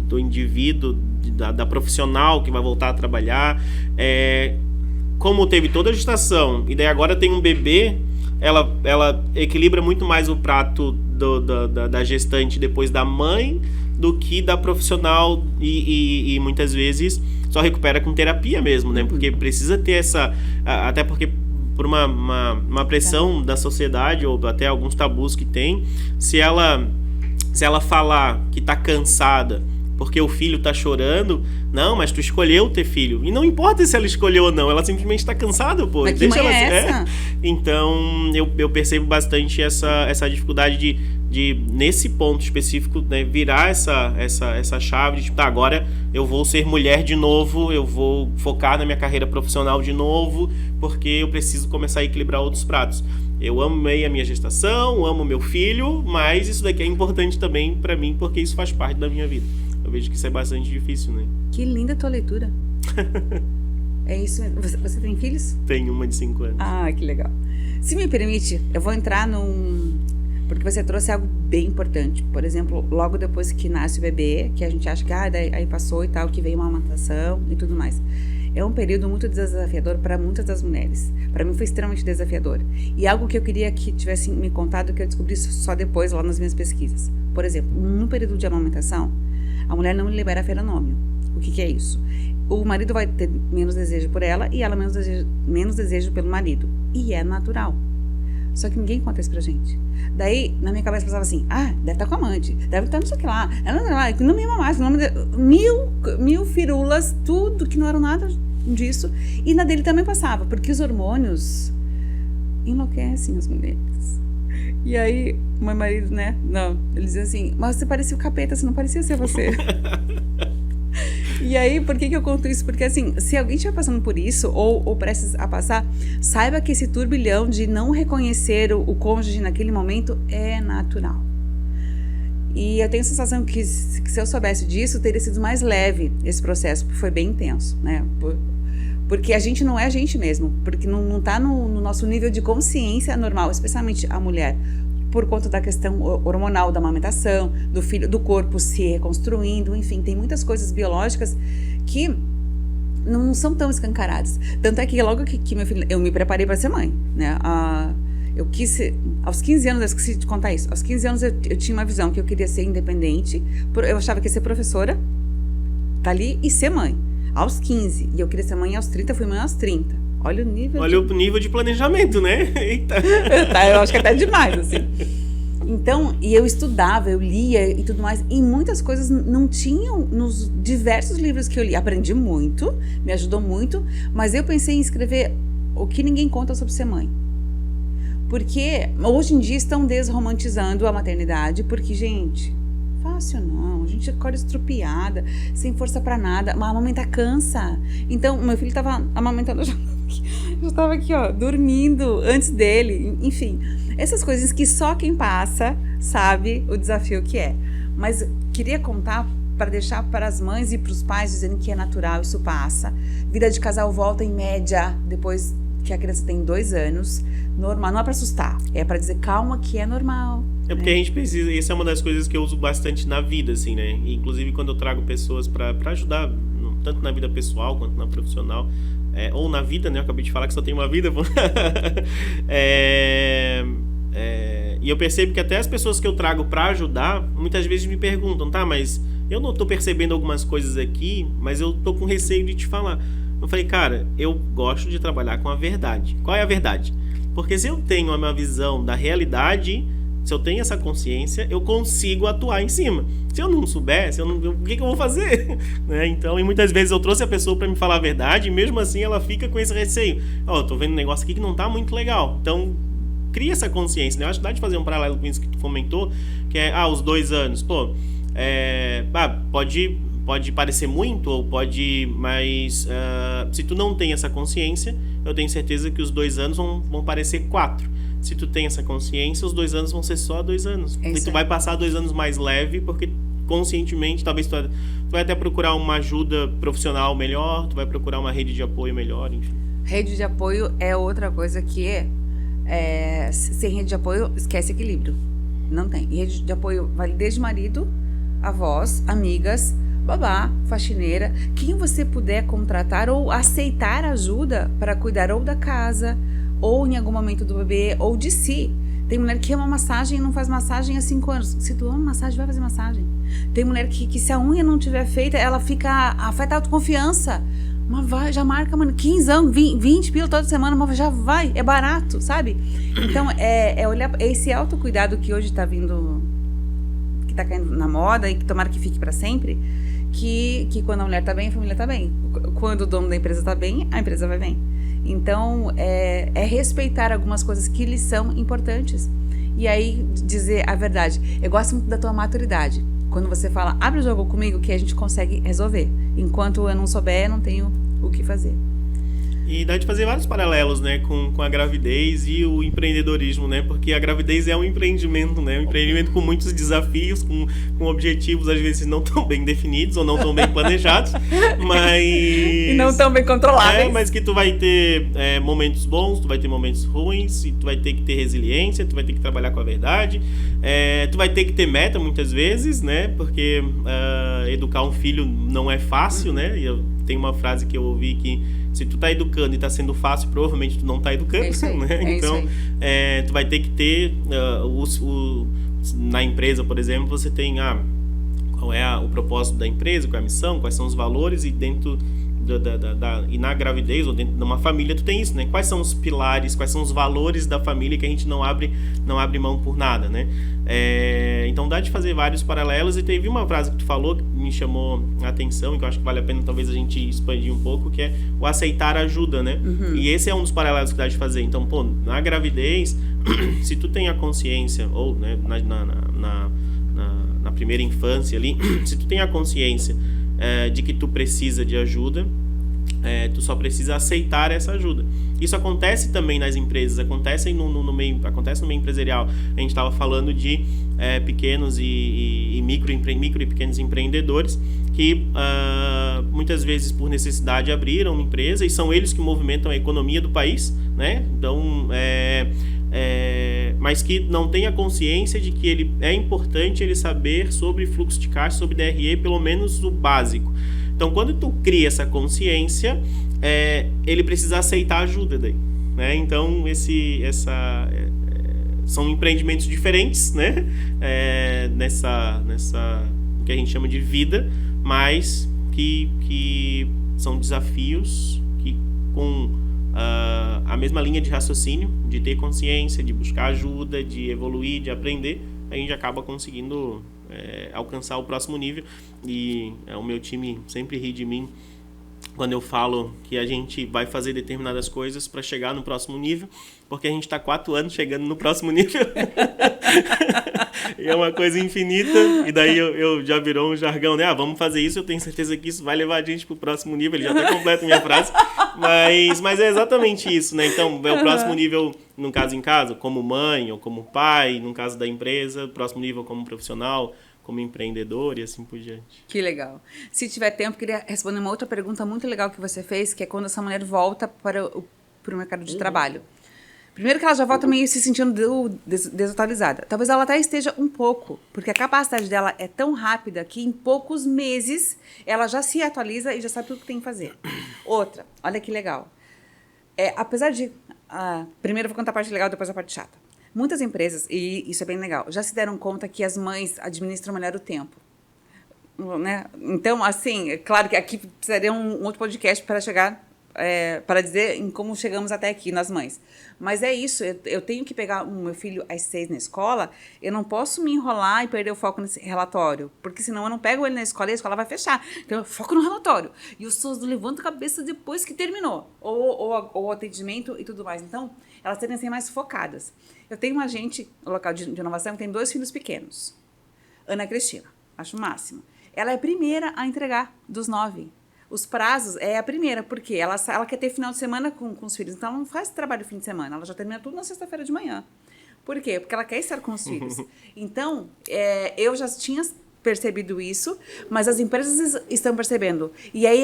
do indivíduo, da profissional que vai voltar a trabalhar, como teve toda a gestação e daí agora tem um bebê, ela equilibra muito mais o prato da gestante depois da mãe do que da profissional e muitas vezes só recupera com terapia mesmo, né? Porque precisa ter essa... Até porque por uma pressão da sociedade ou até alguns tabus que tem, se ela falar que tá cansada porque o filho tá chorando, não, mas tu escolheu ter filho. E não importa se ela escolheu ou não, ela simplesmente tá cansada, pô. Mas deixa ela essa? Então, eu percebo bastante essa dificuldade de nesse ponto específico, né, virar essa chave de, tipo, tá, agora eu vou ser mulher de novo, eu vou focar na minha carreira profissional de novo, porque eu preciso começar a equilibrar outros pratos. Eu amei a minha gestação, amo meu filho, mas isso daqui é importante também pra mim, porque isso faz parte da minha vida. Eu vejo que isso é bastante difícil, né? Que linda a tua leitura. É isso mesmo. Você tem filhos? Tenho uma de 5 anos. Ah, que legal. Se me permite, eu vou entrar porque você trouxe algo bem importante. Por exemplo, logo depois que nasce o bebê, que a gente acha que aí passou e tal, que veio uma amamentação e tudo mais. É um período muito desafiador para muitas das mulheres. Para mim foi extremamente desafiador. E algo que eu queria que tivesse me contado, que eu descobri só depois, lá nas minhas pesquisas. Por exemplo, no período de amamentação, a mulher não libera feronômio. O que é isso? O marido vai ter menos desejo por ela e ela menos desejo pelo marido. E é natural. Só que ninguém conta isso pra gente. Daí, na minha cabeça, pensava assim, deve estar com a amante, deve estar não sei o que lá, não me ama mais, mil firulas, tudo que não era nada disso. E na dele também passava, porque os hormônios enlouquecem as mulheres. E aí, meu marido, né, ele dizia assim, mas você parecia o capeta, você não parecia ser você. E aí, por que eu conto isso? Porque assim, se alguém estiver passando por isso, ou prestes a passar, saiba que esse turbilhão de não reconhecer o cônjuge naquele momento é natural. E eu tenho a sensação que se eu soubesse disso, teria sido mais leve esse processo, porque foi bem intenso, né? Porque a gente não é a gente mesmo, porque não está no nosso nível de consciência normal, especialmente a mulher, por conta da questão hormonal da amamentação, do filho, do corpo se reconstruindo, enfim, tem muitas coisas biológicas que não são tão escancaradas. Tanto é que logo que meu filho, eu me preparei para ser mãe, né? Eu quis aos 15 anos, eu esqueci de contar isso, aos 15 anos eu tinha uma visão que eu queria ser independente, eu achava que ia ser professora, tá ali, e ser mãe, aos 15, e eu queria ser mãe aos 30, fui mãe aos 30. Olha o nível de planejamento, né? Eita. Eu acho que até demais, assim. Então, e eu estudava, eu lia e tudo mais, e muitas coisas não tinham nos diversos livros que eu li. Aprendi muito, me ajudou muito, mas eu pensei em escrever o que ninguém conta sobre ser mãe. Porque hoje em dia estão desromantizando a maternidade, porque, gente, fácil não, a gente acorda estrupiada, sem força pra nada, mas amamentar cansa. Então, meu filho tava amamentando, eu estava aqui, dormindo antes dele, enfim, essas coisas que só quem passa sabe o desafio que é. Mas queria contar para deixar para as mães e para os pais dizendo que é natural, isso passa. Vida de casal volta em média depois que a criança tem 2 anos, normal, não é para assustar, é para dizer calma que é normal. É porque a gente precisa, essa é uma das coisas que eu uso bastante na vida, assim, né? E, inclusive quando eu trago pessoas para ajudar, tanto na vida pessoal quanto na profissional, ou na vida, né? Eu acabei de falar que só tem uma vida. E eu percebo que até as pessoas que eu trago para ajudar, muitas vezes me perguntam, tá, mas eu não tô percebendo algumas coisas aqui, mas eu tô com receio de te falar. Eu falei, cara, eu gosto de trabalhar com a verdade. Qual é a verdade? Porque se eu tenho a minha visão da realidade, se eu tenho essa consciência, eu consigo atuar em cima. Se eu não souber, o que eu vou fazer? Né? Então, e muitas vezes eu trouxe a pessoa para me falar a verdade, e mesmo assim ela fica com esse receio. Eu tô vendo um negócio aqui que não tá muito legal. Então, cria essa consciência, né? Eu acho que dá de fazer um paralelo com isso que tu comentou, que é, os 2 anos. Pô, pode parecer muito, ou pode, mas se tu não tem essa consciência, eu tenho certeza que os 2 anos vão parecer 4. Se tu tem essa consciência, os 2 anos vão ser só 2 anos. E tu vai passar 2 anos mais leve, porque conscientemente, talvez tu vai até procurar uma ajuda profissional melhor, tu vai procurar uma rede de apoio melhor, enfim. Rede de apoio é outra coisa que sem rede de apoio, esquece equilíbrio. Não tem. E rede de apoio vale desde marido, avós, amigas, babá, faxineira, quem você puder contratar ou aceitar ajuda para cuidar ou da casa, ou em algum momento do bebê, ou de si. Tem mulher que ama massagem e não faz massagem há 5 anos. Se tu ama massagem, vai fazer massagem. Tem mulher que se a unha não tiver feita, ela afeta a autoconfiança. Mas vai, já marca, mano, 15 anos, 20 pila toda semana, mas já vai, é barato, sabe? Então, olhar esse autocuidado que hoje tá vindo, que tá caindo na moda e que tomara que fique pra sempre, que quando a mulher tá bem, a família tá bem. Quando o dono da empresa tá bem, a empresa vai bem. Então, é respeitar algumas coisas que lhes são importantes. E aí, dizer a verdade. Eu gosto muito da tua maturidade. Quando você fala, abre o jogo comigo que a gente consegue resolver. Enquanto eu não souber, eu não tenho o que fazer. E dá de fazer vários paralelos, né, com a gravidez e o empreendedorismo, né, porque a gravidez é um empreendimento, né, um empreendimento com muitos desafios, com objetivos às vezes não tão bem definidos ou não tão bem planejados, mas... E não tão bem controlados. Mas que tu vai ter momentos bons, tu vai ter momentos ruins, e tu vai ter que ter resiliência, tu vai ter que trabalhar com a verdade, tu vai ter que ter meta muitas vezes, né, porque educar um filho não é fácil, né, e tem uma frase que eu ouvi que se tu tá educando e tá sendo fácil, provavelmente tu não tá educando, né? Então, tu vai ter que ter na empresa, por exemplo, você tem qual é o propósito da empresa, qual é a missão, quais são os valores, e dentro e na gravidez ou dentro de uma família tu tem isso, né? Quais são os pilares, quais são os valores da família que a gente não abre mão por nada, né? Então dá de fazer vários paralelos, e teve uma frase que tu falou que me chamou a atenção e que eu acho que vale a pena talvez a gente expandir um pouco, que é o aceitar ajuda, né? Uhum. E esse é um dos paralelos que dá de fazer. Então, pô, na gravidez, se tu tem a consciência, ou né, na primeira infância ali, se tu tem a consciência de que tu precisa de ajuda, tu só precisa aceitar essa ajuda. Isso acontece também nas empresas, acontece no meio empresarial. A gente estava falando de pequenos e micro e pequenos empreendedores que muitas vezes por necessidade abriram uma empresa, e são eles que movimentam a economia do país, né? Então, mas que não tem a consciência de que é importante ele saber sobre fluxo de caixa, sobre DRE, pelo menos o básico. Então, quando tu cria essa consciência, ele precisa aceitar ajuda daí, né? Então, são empreendimentos diferentes, né? Nessa que a gente chama de vida, mas que são desafios que com a mesma linha de raciocínio, de ter consciência, de buscar ajuda, de evoluir, de aprender, a gente acaba conseguindo alcançar o próximo nível. E o meu time sempre ri de mim quando eu falo que a gente vai fazer determinadas coisas para chegar no próximo nível, porque a gente está 4 anos chegando no próximo nível. E é uma coisa infinita, e daí eu já virou um jargão, né? Vamos fazer isso, eu tenho certeza que isso vai levar a gente pro próximo nível. Ele já até completa a minha frase, mas é exatamente isso, né? Então, é o próximo nível, no caso em casa, como mãe ou como pai, no caso da empresa, o próximo nível como profissional, como empreendedor e assim por diante. Que legal. Se tiver tempo, queria responder uma outra pergunta muito legal que você fez, que é quando essa mulher volta para o mercado de trabalho. Primeiro que ela já volta meio se sentindo desatualizada. Talvez ela até esteja um pouco, porque a capacidade dela é tão rápida que em poucos meses ela já se atualiza e já sabe tudo que tem que fazer. Outra, olha que legal. Apesar de... primeiro eu vou contar a parte legal, depois a parte chata. Muitas empresas, e isso é bem legal, já se deram conta que as mães administram melhor o tempo. Né? Então, assim, é claro que aqui precisaria um outro podcast para chegar... para dizer em como chegamos até aqui, nas mães. Mas é isso, eu tenho que pegar o meu filho às 6 na escola, eu não posso me enrolar e perder o foco nesse relatório, porque senão eu não pego ele na escola e a escola vai fechar. Então eu foco no relatório. E os SOS levantam a cabeça depois que terminou. Ou o atendimento e tudo mais. Então, elas tendem a ser mais focadas. Eu tenho uma agente, no local de inovação, que tem 2 filhos pequenos. Ana Cristina, acho o máximo. Ela é a primeira a entregar dos 9. Os prazos é a primeira, porque ela quer ter final de semana com os filhos, então ela não faz trabalho fim de semana, ela já termina tudo na sexta-feira de manhã. Por quê? Porque ela quer estar com os filhos. Então, eu já tinha percebido isso, mas as empresas estão percebendo. E aí,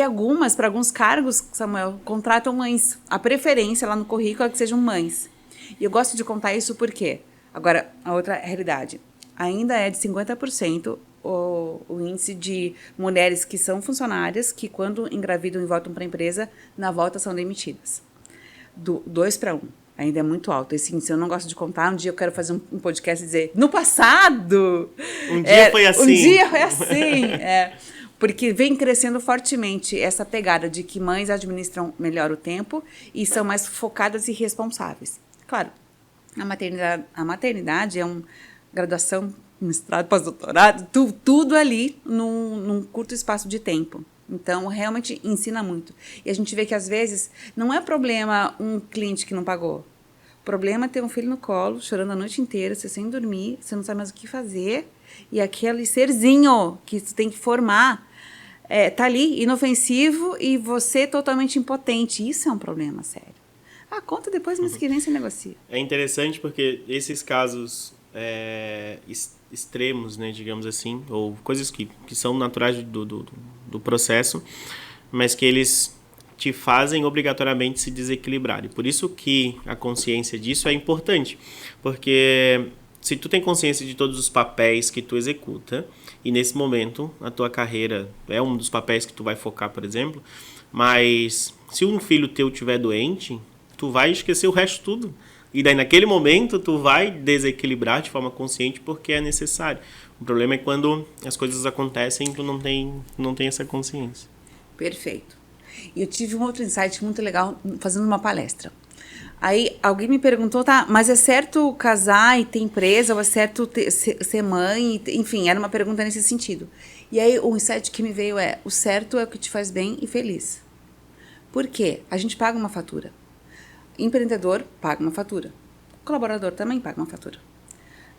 para alguns cargos, Samuel, contratam mães. A preferência lá no currículo é que sejam mães. E eu gosto de contar isso porque, agora, a outra realidade, ainda é de 50%, o índice de mulheres que são funcionárias, que quando engravidam e voltam para a empresa, na volta são demitidas. 2 para 1. Ainda é muito alto. Esse índice eu não gosto de contar. Um dia eu quero fazer um podcast e dizer, no passado... Um dia foi assim. Um dia foi assim. Porque vem crescendo fortemente essa pegada de que mães administram melhor o tempo e são mais focadas e responsáveis. Claro, a maternidade é uma graduação, mestrado, pós-doutorado, tudo ali num curto espaço de tempo. Então, realmente ensina muito. E a gente vê que, às vezes, não é problema um cliente que não pagou. O problema é ter um filho no colo, chorando a noite inteira, você sem dormir, você não sabe mais o que fazer. E aquele serzinho que você tem que formar tá ali, inofensivo, e você totalmente impotente. Isso é um problema sério. Conta depois, mas que nem se negocia. É interessante porque esses casos... extremos, né, digamos assim, ou coisas que são naturais do processo, mas que eles te fazem obrigatoriamente se desequilibrar. E por isso que a consciência disso é importante, porque se tu tem consciência de todos os papéis que tu executa, e nesse momento a tua carreira é um dos papéis que tu vai focar, por exemplo, mas se um filho teu estiver doente, tu vai esquecer o resto tudo. E daí, naquele momento, tu vai desequilibrar de forma consciente porque é necessário. O problema é quando as coisas acontecem e tu não tem essa consciência. Perfeito. E eu tive um outro insight muito legal fazendo uma palestra. Aí, alguém me perguntou, mas é certo casar e ter empresa, ou é certo ser mãe? Enfim, era uma pergunta nesse sentido. E aí, o insight que me veio o certo é o que te faz bem e feliz. Por quê? A gente paga uma fatura. Empreendedor paga uma fatura. O colaborador também paga uma fatura.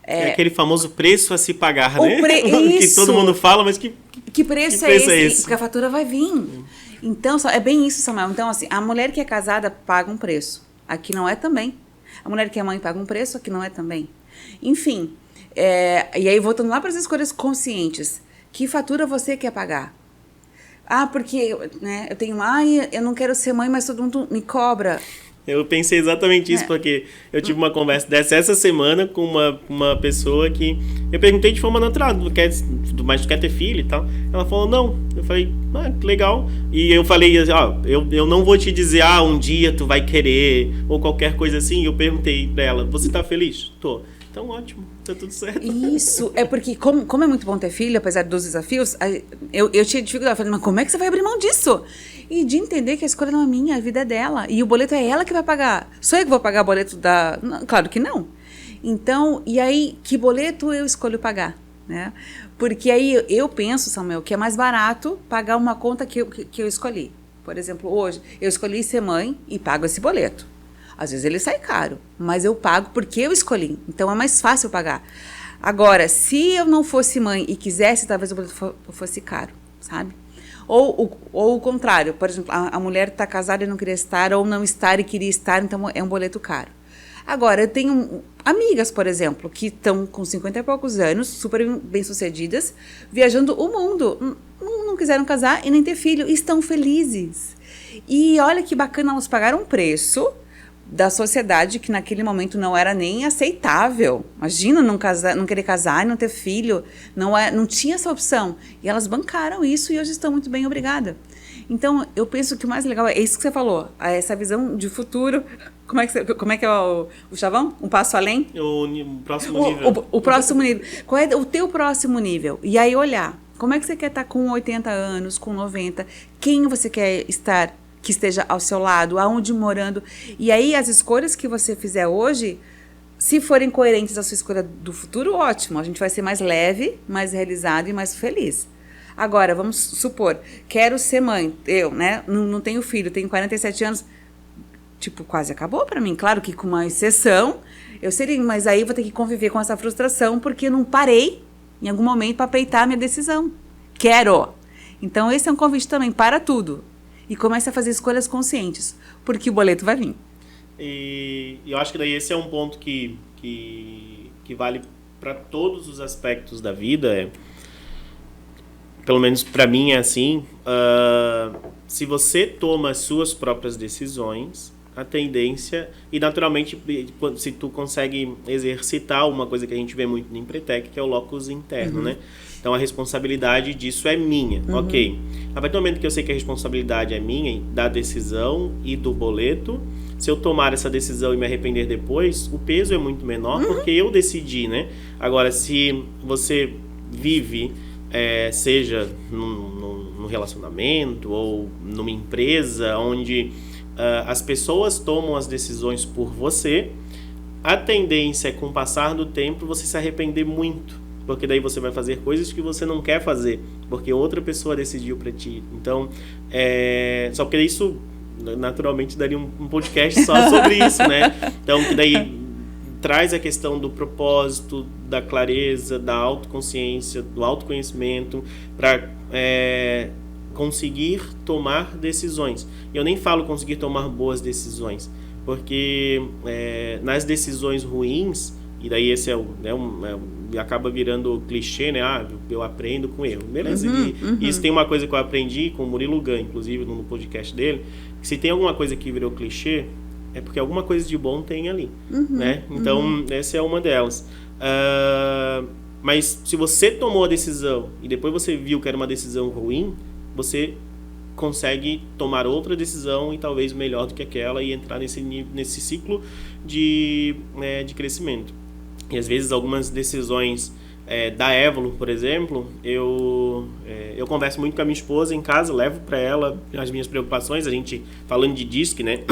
É aquele famoso preço a se pagar, né? Isso. Que todo mundo fala, mas que preço é esse? Porque a fatura vai vir. Então, é bem isso, Samuel. Então, assim, a mulher que é casada paga um preço. Aqui não é também. A mulher que é mãe paga um preço, aqui não é também. Enfim, e aí voltando lá para as escolhas conscientes. Que fatura você quer pagar? Porque eu tenho... eu não quero ser mãe, mas todo mundo me cobra. Eu pensei exatamente isso, porque eu tive uma conversa dessa essa semana com uma pessoa que... Eu perguntei de forma natural, mas tu quer ter filho e tal? Ela falou, não. Eu falei, que legal. E eu falei, eu não vou te dizer, um dia tu vai querer, ou qualquer coisa assim. Eu perguntei pra ela, você tá feliz? Tô. Então, ótimo, tá tudo certo. Isso, porque como é muito bom ter filho, apesar dos desafios, eu tinha dificuldade. Eu falei, mas como é que você vai abrir mão disso? E de entender que a escolha não é minha, a vida é dela. E o boleto é ela que vai pagar. Sou eu que vou pagar o boleto da... Não, claro que não. Então, e aí, que boleto eu escolho pagar? Né? Porque aí eu penso, Samuel, que é mais barato pagar uma conta que eu escolhi. Por exemplo, hoje, eu escolhi ser mãe e pago esse boleto. Às vezes ele sai caro, mas eu pago porque eu escolhi. Então, é mais fácil pagar. Agora, se eu não fosse mãe e quisesse, talvez o boleto fosse caro, sabe? Ou o contrário, por exemplo, a mulher está casada e não queria estar, ou não estar e queria estar, então é um boleto caro. Agora, eu tenho amigas, por exemplo, que estão com 50 e poucos anos, super bem-sucedidas, viajando o mundo, não quiseram casar e nem ter filho, e estão felizes. E olha que bacana, elas pagaram um preço da sociedade, que naquele momento não era nem aceitável. Imagina não querer casar e não ter filho. Não tinha essa opção. E elas bancaram isso e hoje estão muito bem, obrigada. Então, eu penso que o mais legal é isso que você falou, essa visão de futuro. Como é que é o chavão? Um passo além? O próximo nível. O próximo nível. Qual é o teu próximo nível? E aí olhar, como é que você quer estar com 80 anos, com 90? Quem você quer estar que esteja ao seu lado? Aonde morando? E aí as escolhas que você fizer hoje, se forem coerentes à sua escolha do futuro, ótimo. A gente vai ser mais leve, mais realizado e mais feliz. Agora, vamos supor, quero ser mãe, eu, né, não tenho filho, tenho 47 anos, tipo, quase acabou pra mim. Claro que com uma exceção, eu seria, mas aí vou ter que conviver com essa frustração porque eu não parei em algum momento pra peitar a minha decisão. Quero! Então, esse é um convite também, para tudo. E comece a fazer escolhas conscientes, porque o boleto vai vir. E eu acho que daí esse é um ponto que vale para todos os aspectos da vida, pelo menos para mim é assim, se você toma as suas próprias decisões, a tendência, e naturalmente se tu consegue exercitar uma coisa que a gente vê muito no Empretec, que é o locus interno, né? Então a responsabilidade disso é minha, ok. A partir do momento que eu sei que a responsabilidade é minha, da decisão e do boleto, se eu tomar essa decisão e me arrepender depois, o peso é muito menor, porque eu decidi, né? Agora, se você vive... seja num relacionamento ou numa empresa onde as pessoas tomam as decisões por você, a tendência é, com o passar do tempo, você se arrepender muito, porque daí você vai fazer coisas que você não quer fazer, porque outra pessoa decidiu para ti. Então, só porque isso naturalmente daria um podcast só sobre isso, né? Então, que daí traz a questão do propósito, da clareza, da autoconsciência, do autoconhecimento, para conseguir tomar decisões. Eu nem falo conseguir tomar boas decisões, porque nas decisões ruins, e daí esse acaba virando clichê, né? Eu aprendo com erro. Beleza, isso tem uma coisa que eu aprendi com o Murilo Gun, inclusive no podcast dele, que se tem alguma coisa que virou clichê, é porque alguma coisa de bom tem ali, né? Então, essa é uma delas. Mas se você tomou a decisão e depois você viu que era uma decisão ruim, você consegue tomar outra decisão e talvez melhor do que aquela e entrar nesse ciclo de crescimento. E às vezes algumas decisões da Évolo, por exemplo, eu converso muito com a minha esposa em casa, levo para ela as minhas preocupações, a gente falando de DISC, né?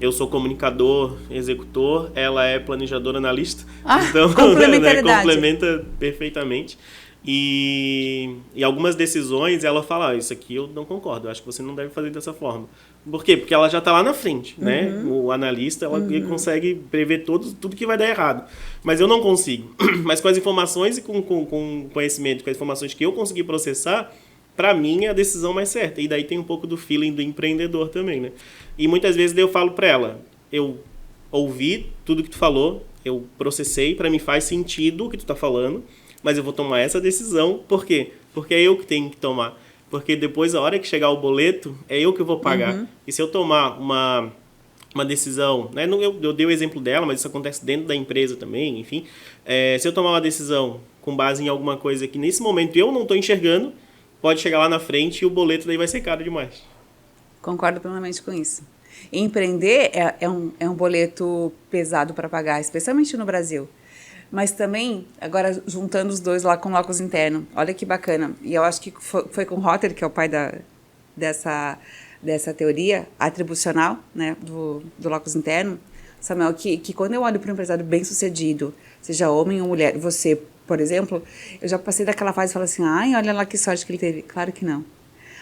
Eu sou comunicador, executor, ela é planejadora, analista, então complementa perfeitamente. E algumas decisões ela fala, isso aqui eu não concordo, eu acho que você não deve fazer dessa forma. Por quê? Porque ela já está lá na frente, né? O analista, ele consegue prever tudo que vai dar errado. Mas eu não consigo. Mas com as informações e com conhecimento, com as informações que eu consegui processar, para mim é a decisão mais certa. E daí tem um pouco do feeling do empreendedor também, né? E muitas vezes eu falo para ela, eu ouvi tudo que tu falou, eu processei, para mim faz sentido o que tu tá falando, mas eu vou tomar essa decisão. Por quê? Porque é eu que tenho que tomar. Porque depois, a hora que chegar o boleto, é eu que vou pagar. E se eu tomar uma decisão, né? Eu dei o exemplo dela, mas isso acontece dentro da empresa também, enfim. Se eu tomar uma decisão com base em alguma coisa que nesse momento eu não estou enxergando, pode chegar lá na frente e o boleto daí vai ser caro demais. Concordo plenamente com isso. Empreender é um boleto pesado para pagar, especialmente no Brasil. Mas também, agora juntando os dois lá com o locus interno, olha que bacana. E eu acho que foi com Rotter, que é o pai dessa teoria atribucional, né, do locus interno, Samuel, que quando eu olho para um empresário bem-sucedido, seja homem ou mulher, você, por exemplo, eu já passei daquela fase e falo assim, olha lá que sorte que ele teve. Claro que não.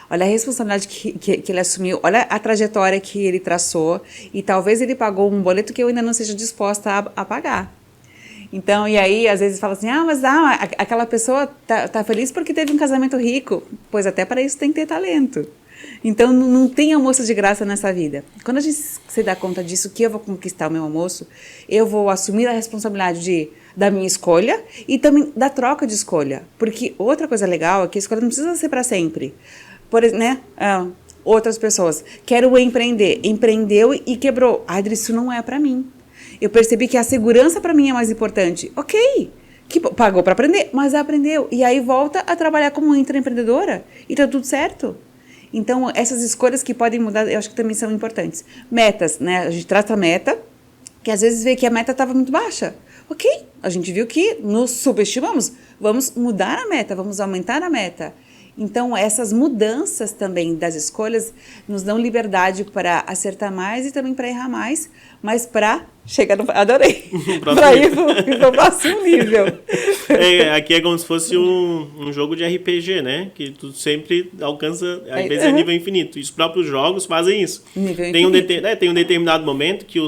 Olha a responsabilidade que ele assumiu, olha a trajetória que ele traçou, e talvez ele pagou um boleto que eu ainda não seja disposta a pagar. Então, e aí, às vezes fala assim, mas aquela pessoa tá feliz porque teve um casamento rico. Pois até para isso tem que ter talento. Então, não tem almoço de graça nessa vida. Quando a gente se dá conta disso, que eu vou conquistar o meu almoço, eu vou assumir a responsabilidade da minha escolha e também da troca de escolha. Porque outra coisa legal é que a escolha não precisa ser para sempre. outras pessoas. Quero empreender. Empreendeu e quebrou. Adri, isso não é para mim. Eu percebi que a segurança para mim é mais importante. Ok, que pagou para aprender, mas aprendeu. E aí volta a trabalhar como intraempreendedora e tá tudo certo. Então, essas escolhas que podem mudar, eu acho que também são importantes. Metas, né? A gente trata a meta, que às vezes vê que a meta estava muito baixa. Ok, a gente viu que nos subestimamos. Vamos mudar a meta, vamos aumentar a meta. Então, essas mudanças também das escolhas nos dão liberdade para acertar mais e também para errar mais, mas para chegar no... Adorei! Para ir para o próximo nível. Aqui é como se fosse um jogo de RPG, né? Que tu sempre alcança, às vezes, nível infinito. E os próprios jogos fazem isso. Tem um determinado momento que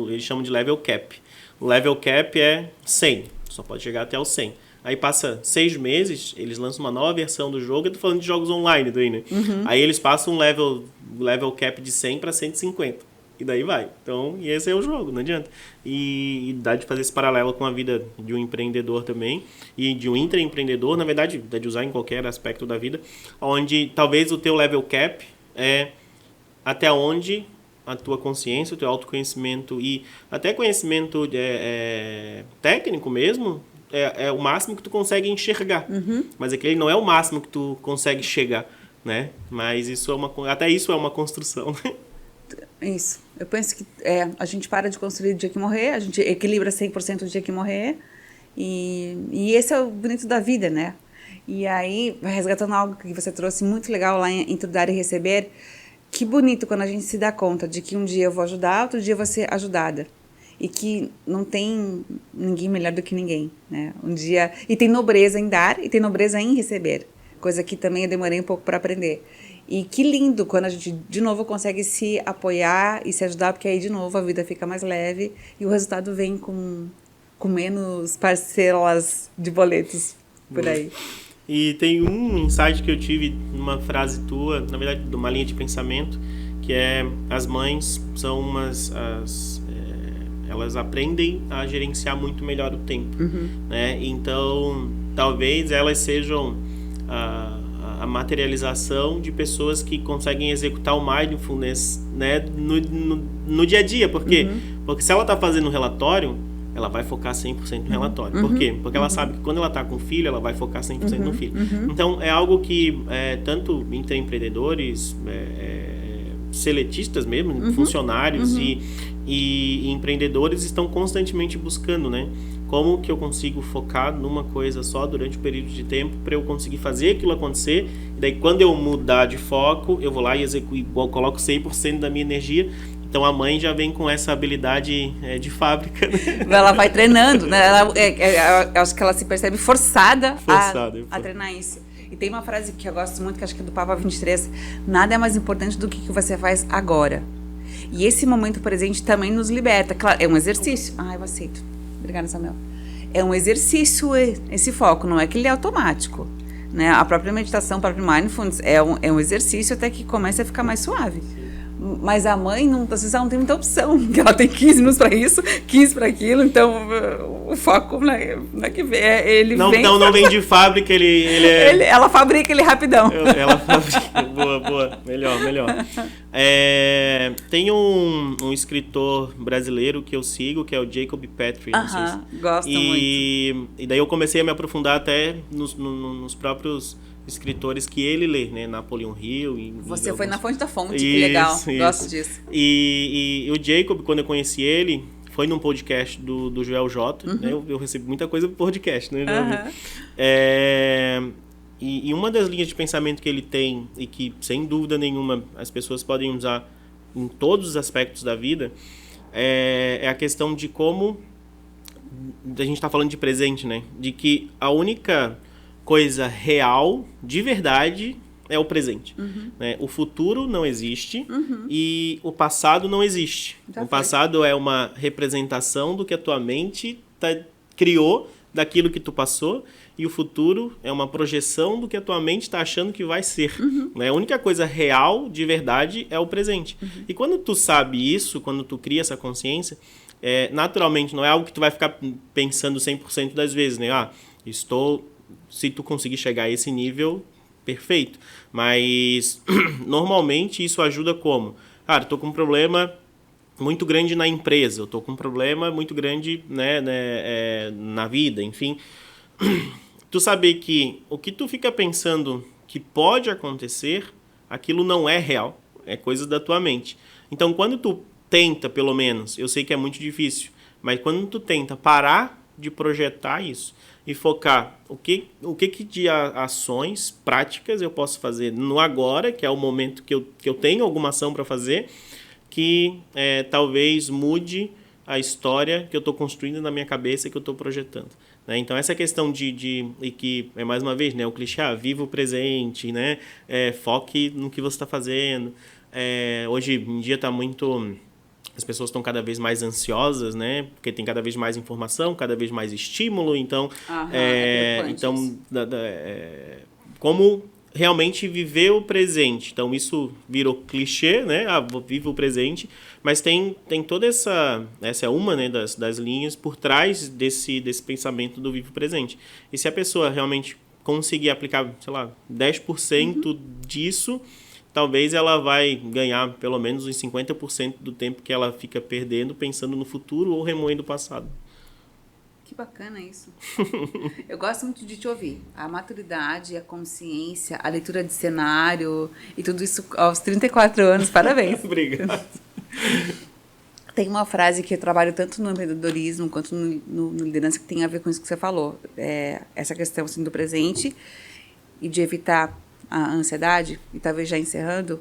eles chamam de level cap. O level cap é 100. Só pode chegar até o 100. Aí passa 6 meses, eles lançam uma nova versão do jogo. Eu tô falando de jogos online daí, né? Aí eles passam um level cap de 100 para 150. E daí vai. Então, e esse é o jogo, não adianta. E dá de fazer esse paralelo com a vida de um empreendedor também. E de um intraempreendedor, na verdade, dá de usar em qualquer aspecto da vida. Onde talvez o teu level cap é até onde a tua consciência, o teu autoconhecimento e até conhecimento técnico mesmo, é o máximo que tu consegue enxergar. Mas aquele não é o máximo que tu consegue chegar, né? Mas até isso é uma construção. Isso. Eu penso que a gente para de construir o dia que morrer, a gente equilibra 100% o dia que morrer. E esse é o bonito da vida, né? E aí, resgatando algo que você trouxe muito legal lá em Tudo Dar e Receber, que bonito quando a gente se dá conta de que um dia eu vou ajudar, outro dia eu vou ser ajudada. E que não tem ninguém melhor do que ninguém, né? E tem nobreza em dar e tem nobreza em receber. Coisa que também eu demorei um pouco para aprender. E que lindo quando a gente, de novo, consegue se apoiar e se ajudar, porque aí, de novo, a vida fica mais leve e o resultado vem com menos parcelas de boletos por aí. E tem um insight que eu tive numa frase tua, na verdade, de uma linha de pensamento, que é: as mães são elas aprendem a gerenciar muito melhor o tempo, né? Então, talvez elas sejam a materialização de pessoas que conseguem executar o mindfulness, né, no dia a dia. Por quê? Porque se ela está fazendo um relatório, ela vai focar 100% no relatório. Por quê? Porque ela sabe que quando ela está com o filho, ela vai focar 100% no filho. Então, é algo que tanto intraempreendedores, seletistas mesmo, funcionários e empreendedores estão constantemente buscando, né? Como que eu consigo focar numa coisa só durante um período de tempo para eu conseguir fazer aquilo acontecer. E daí, quando eu mudar de foco, eu vou lá e executo, coloco 100% da minha energia. Então, a mãe já vem com essa habilidade de fábrica, né? Ela vai treinando, né? Eu acho que ela se percebe forçada a treinar isso. E tem uma frase que eu gosto muito, que acho que é do Papa 23. Nada é mais importante do que você faz agora. E esse momento presente também nos liberta. Claro, é um exercício. Eu aceito. Obrigada, Samuel. É um exercício esse foco, não é que ele é automático, né? A própria meditação, o próprio mindfulness é um exercício até que comece a ficar mais suave. Mas a mãe, às vezes, ela não tem muita opção, porque ela tem 15 minutos para isso, 15 para aquilo, então o foco não é que ele não, vem... Não vem de fábrica, ela fabrica ele rapidão. Ela fabrica, boa, melhor. Tem um escritor brasileiro que eu sigo, que é o Jacob Petrie. Gosto muito. E daí eu comecei a me aprofundar até nos próprios escritores que ele lê, né? Napoleon Hill. Você foi na fonte da fonte, que legal. Gosto disso. E o Jacob, quando eu conheci ele, foi num podcast do Joel J. Né? Eu recebo muita coisa do podcast, né? E uma das linhas de pensamento que ele tem, e que, sem dúvida nenhuma, as pessoas podem usar em todos os aspectos da vida, é a questão de como... A gente está falando de presente, né? De que a única coisa real, de verdade, é o presente. Né? O futuro não existe e o passado não existe. O passado é uma representação do que a tua mente criou daquilo que tu passou, e o futuro é uma projeção do que a tua mente está achando que vai ser. Né? A única coisa real, de verdade, é o presente. E quando tu sabe isso, quando tu cria essa consciência, naturalmente, não é algo que tu vai ficar pensando 100% das vezes, né? Se tu conseguir chegar a esse nível, perfeito. Mas normalmente isso ajuda como? Cara, eu tô com um problema muito grande na empresa, eu tô com um problema muito grande, né, na vida, enfim. Tu saber que o que tu fica pensando que pode acontecer, aquilo não é real, é coisa da tua mente. Então, quando tu tenta, pelo menos, eu sei que é muito difícil, mas quando tu tenta parar de projetar isso e focar o que de ações práticas eu posso fazer no agora, que é o momento que eu tenho alguma ação para fazer, que talvez mude a história que eu estou construindo na minha cabeça, que eu estou projetando. Né? Então, essa questão e que, mais uma vez, né, o clichê, viva o presente, né? Foque no que você está fazendo. Hoje em dia está muito... As pessoas estão cada vez mais ansiosas, né? Porque tem cada vez mais informação, cada vez mais estímulo. Então, como realmente viver o presente. Então, isso virou clichê, né? Viva o presente. Mas tem toda essa é uma, né, das linhas por trás desse pensamento do vivo presente. E se a pessoa realmente conseguir aplicar, sei lá, 10% disso, talvez ela vai ganhar pelo menos uns 50% do tempo que ela fica perdendo pensando no futuro ou remoendo o passado. Que bacana isso. Eu gosto muito de te ouvir. A maturidade, a consciência, a leitura de cenário e tudo isso aos 34 anos. Parabéns. Obrigado. Tem uma frase que eu trabalho tanto no empreendedorismo quanto no liderança que tem a ver com isso que você falou. Essa questão assim, do presente e de evitar a ansiedade, e talvez já encerrando,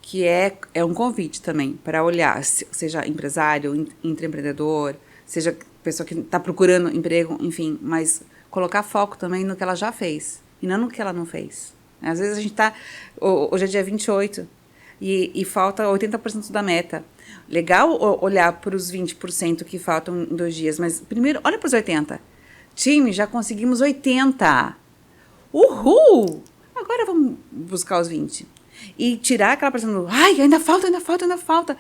que é um convite também para olhar, seja empresário, intraempreendedor, seja pessoa que está procurando emprego, enfim, mas colocar foco também no que ela já fez e não no que ela não fez. Às vezes a gente está... Hoje é dia 28 e falta 80% da meta. Legal olhar para os 20% que faltam em 2 dias, mas primeiro olha para os 80%. Time, já conseguimos 80%. Uhul! Agora vamos buscar os 20%. E tirar aquela pressão do, ainda falta.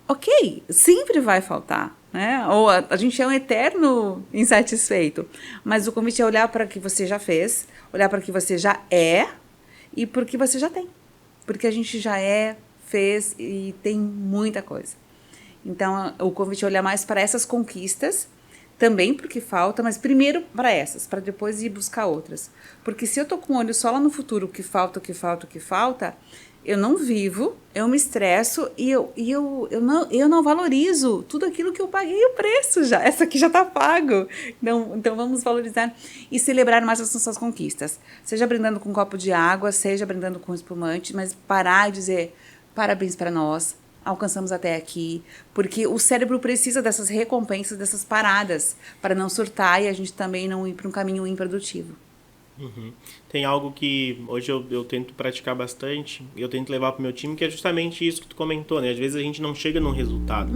Ok, sempre vai faltar, né? Ou a gente é um eterno insatisfeito. Mas o convite é olhar para o que você já fez, olhar para o que você já é e para o que você já tem. Porque a gente já fez e tem muita coisa. Então, o convite é olhar mais para essas conquistas, também porque falta, mas primeiro para essas, para depois ir buscar outras. Porque se eu tô com o olho só lá no futuro, o que falta, eu não vivo, eu me estresso e eu não valorizo tudo aquilo que eu paguei o preço já. Essa aqui já está pago. Então vamos valorizar e celebrar mais as nossas conquistas. Seja brindando com um copo de água, seja brindando com espumante, mas parar e dizer parabéns para nós, alcançamos até aqui, porque o cérebro precisa dessas recompensas, dessas paradas, para não surtar e a gente também não ir para um caminho improdutivo. Uhum. Tem algo que hoje eu tento praticar bastante, e eu tento levar para o meu time, que é justamente isso que tu comentou, né? Às vezes a gente não chega num resultado,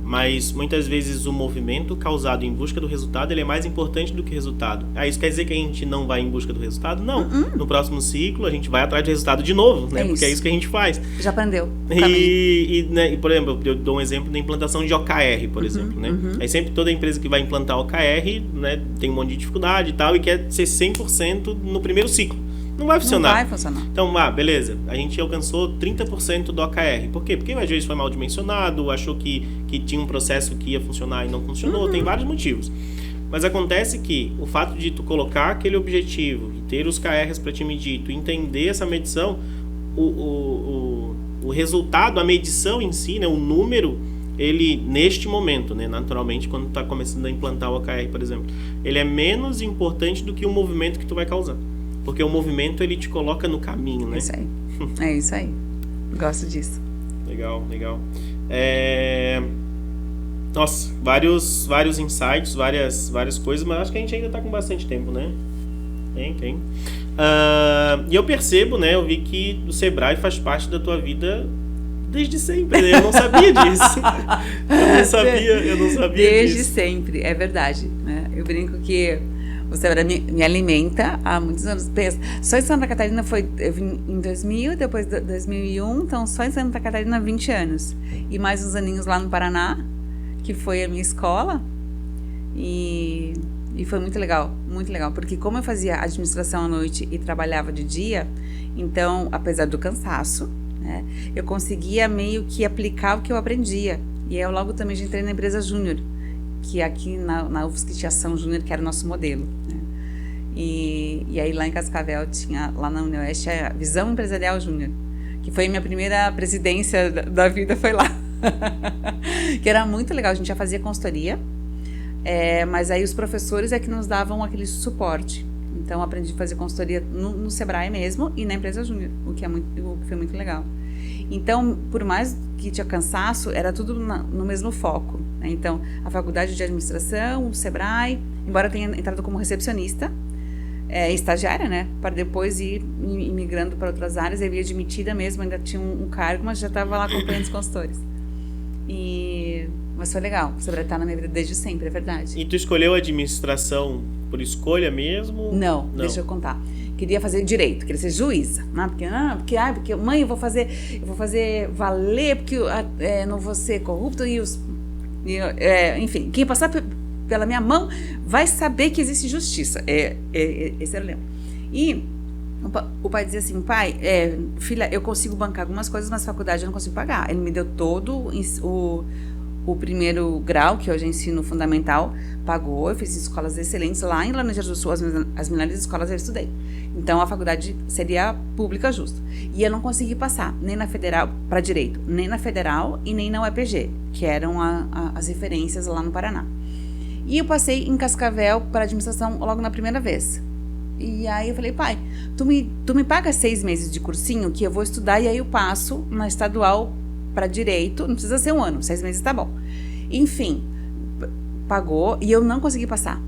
mas muitas vezes o movimento causado em busca do resultado ele é mais importante do que o resultado. Isso quer dizer que a gente não vai em busca do resultado? Não. No próximo ciclo a gente vai atrás do resultado de novo, né? Porque é isso que a gente faz. Já aprendeu. E, por exemplo, eu dou um exemplo da implantação de OKR, por exemplo, né? Aí sempre toda empresa que vai implantar OKR, né, tem um monte de dificuldade e tal, e quer ser 100% no primeiro ciclo. Não vai funcionar. Não vai funcionar. Então, beleza. A gente alcançou 30% do OKR. Por quê? Porque às vezes foi mal dimensionado, achou que tinha um processo que ia funcionar e não funcionou. Tem vários motivos. Mas acontece que o fato de tu colocar aquele objetivo e ter os KRs para te medir, tu entender essa medição, o resultado, a medição em si, né, o número, ele, neste momento, né, naturalmente, quando tu está começando a implantar o OKR, por exemplo, ele é menos importante do que o movimento que tu vai causar. Porque o movimento, ele te coloca no caminho, né? É isso aí. Gosto disso. Legal. Nossa, vários insights, várias coisas, mas acho que a gente ainda está com bastante tempo, né? Tem. E eu percebo, né? Eu vi que o Sebrae faz parte da tua vida desde sempre, né? Eu não sabia disso. Eu não sabia desde disso. sempre, é verdade, né? Eu brinco que o Sebrae me alimenta há muitos anos. Pensa, só em Santa Catarina eu vim em 2000, depois 2001, então só em Santa Catarina 20 anos. E mais uns aninhos lá no Paraná, que foi a minha escola. E E foi muito legal, porque como eu fazia administração à noite e trabalhava de dia, então, apesar do cansaço, né, eu conseguia meio que aplicar o que eu aprendia. E eu logo também já entrei na empresa Júnior, que aqui na UFSC tinha ação Júnior, que era o nosso modelo, né? E aí lá em Cascavel tinha, lá na Unioeste, a Visão Empresarial Júnior, que foi a minha primeira presidência da vida, foi lá. Que era muito legal, a gente já fazia consultoria, mas aí os professores é que nos davam aquele suporte. Então eu aprendi a fazer consultoria no Sebrae mesmo e na empresa Júnior, o que foi muito legal. Então, por mais que tinha cansaço, era tudo no mesmo foco, né? Então, a faculdade de administração, o Sebrae, embora eu tenha entrado como recepcionista, estagiária, né? Para depois ir migrando para outras áreas, eu ia admitida mesmo, ainda tinha um cargo, mas já estava lá acompanhando os consultores. Mas foi legal, o Sebrae está na minha vida desde sempre, é verdade. E tu escolheu a administração por escolha mesmo? Não, deixa eu contar. Queria fazer direito, queria ser juíza, né? Porque mãe, eu vou fazer valer, porque não vou ser corrupto enfim, quem passar pela minha mão vai saber que existe justiça. Esse era o lema. E o pai dizia assim, pai, filha, eu consigo bancar algumas coisas, mas faculdade eu não consigo pagar. Ele me deu todo o primeiro grau, que hoje é ensino fundamental, pagou, eu fiz escolas excelentes lá em Laranjeiras do Sul, as melhores escolas eu estudei. Então a faculdade seria pública justa. E eu não consegui passar, nem na federal, para direito, nem na federal e nem na UEPG, que eram as referências lá no Paraná. E eu passei em Cascavel para administração logo na primeira vez. E aí eu falei, pai, tu me paga 6 meses de cursinho que eu vou estudar e aí eu passo na estadual para direito, não precisa ser 1 ano, 6 meses tá bom. Enfim, pagou e eu não consegui passar.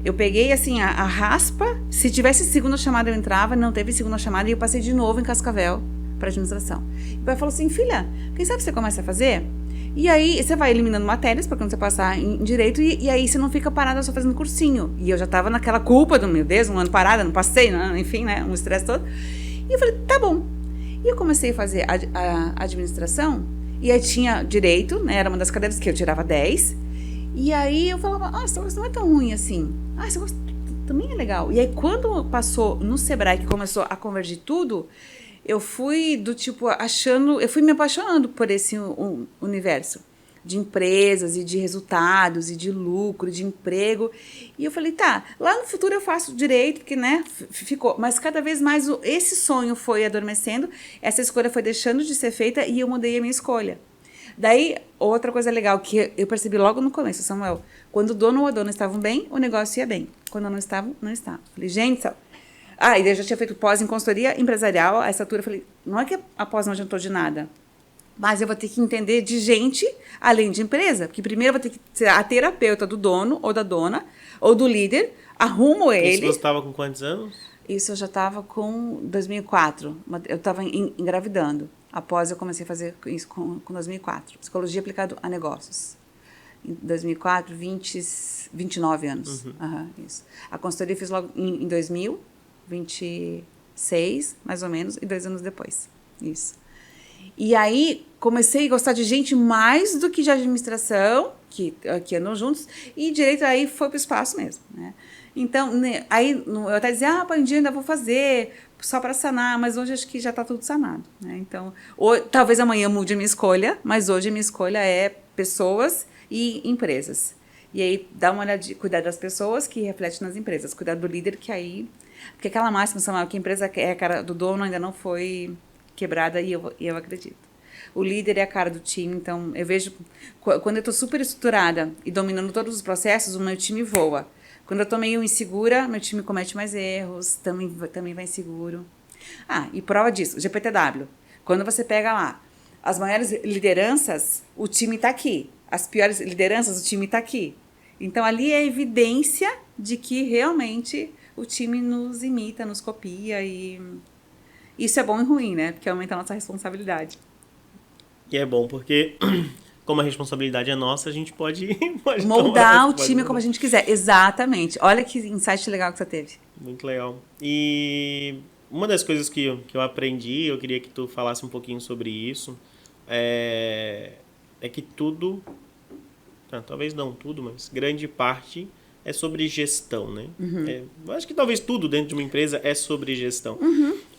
Eu peguei assim a raspa, se tivesse segunda chamada eu entrava, não teve segunda chamada e eu passei de novo em Cascavel para administração. E o pai falou assim, filha, quem sabe você começa a fazer? E aí você vai eliminando matérias para quando você passar em direito e aí você não fica parada só fazendo cursinho. E eu já tava naquela culpa do, meu Deus, 1 ano parada, não passei, não, enfim, né, um estresse todo. E eu falei, tá bom. E eu comecei a fazer a administração, e aí tinha direito, né, era uma das cadeiras que eu tirava 10, e aí eu falava, esse negócio não é tão ruim assim, esse negócio também é legal. E aí quando passou no Sebrae, que começou a convergir tudo, eu fui do tipo, eu fui me apaixonando por esse universo de empresas e de resultados e de lucro, de emprego. E eu falei, tá, lá no futuro eu faço direito, porque, né, ficou. Mas cada vez mais esse sonho foi adormecendo, essa escolha foi deixando de ser feita e eu mudei a minha escolha. Daí, outra coisa legal que eu percebi logo no começo, Samuel, quando o dono ou a dona estavam bem, o negócio ia bem. Quando não estavam, não estava. Falei, gente, e daí eu já tinha feito pós em consultoria empresarial, a essa altura eu falei, não é que a pós não adiantou de nada, mas eu vou ter que entender de gente além de empresa. Porque primeiro eu vou ter que ser a terapeuta do dono ou da dona, ou do líder, arrumo ele. Isso você estava com quantos anos? Isso eu já estava com 2004. Eu estava engravidando. Após eu comecei a fazer isso com 2004. Psicologia aplicada a negócios. Em 2004, 29 anos. Isso. A consultoria eu fiz logo em 2000, 26, mais ou menos, e 2 anos depois. Isso. E aí, comecei a gostar de gente mais do que de administração, que andam juntos, e direito aí foi para o espaço mesmo, né? Então, aí eu até dizia, um dia ainda vou fazer, só para sanar, mas hoje acho que já está tudo sanado, né? Então, talvez amanhã mude a minha escolha, mas hoje a minha escolha é pessoas e empresas. E aí, dá uma olhadinha, cuidar das pessoas que refletem nas empresas, cuidar do líder que aí... Porque aquela máxima, Samuel, que a empresa é a cara do dono, ainda não foi quebrada e eu acredito. O líder é a cara do time, então eu vejo... Quando eu estou super estruturada e dominando todos os processos, o meu time voa. Quando eu estou meio insegura, meu time comete mais erros, também vai inseguro. E prova disso, GPTW. Quando você pega lá as maiores lideranças, o time está aqui. As piores lideranças, o time está aqui. Então, ali é evidência de que realmente o time nos imita, nos copia e... Isso é bom e ruim, né? Porque aumenta a nossa responsabilidade. E é bom porque, como a responsabilidade é nossa, a gente pode moldar o time como a gente quiser. Exatamente. Olha que insight legal que você teve. Muito legal. E uma das coisas que eu aprendi, eu queria que tu falasse um pouquinho sobre isso, é que tudo, talvez não tudo, mas grande parte é sobre gestão, né? Eu acho que talvez tudo dentro de uma empresa é sobre gestão.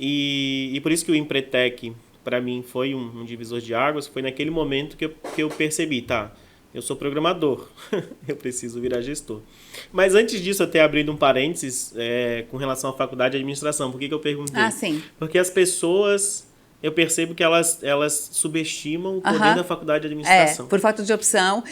E por isso que o Empretec, para mim, foi um divisor de águas. Foi naquele momento que eu percebi, tá, eu sou programador, eu preciso virar gestor. Mas antes disso, até abrindo um parênteses com relação à faculdade de administração. Por que eu perguntei? Ah, sim. Porque as pessoas, eu percebo que elas subestimam o poder da faculdade de administração. Por falta de opção.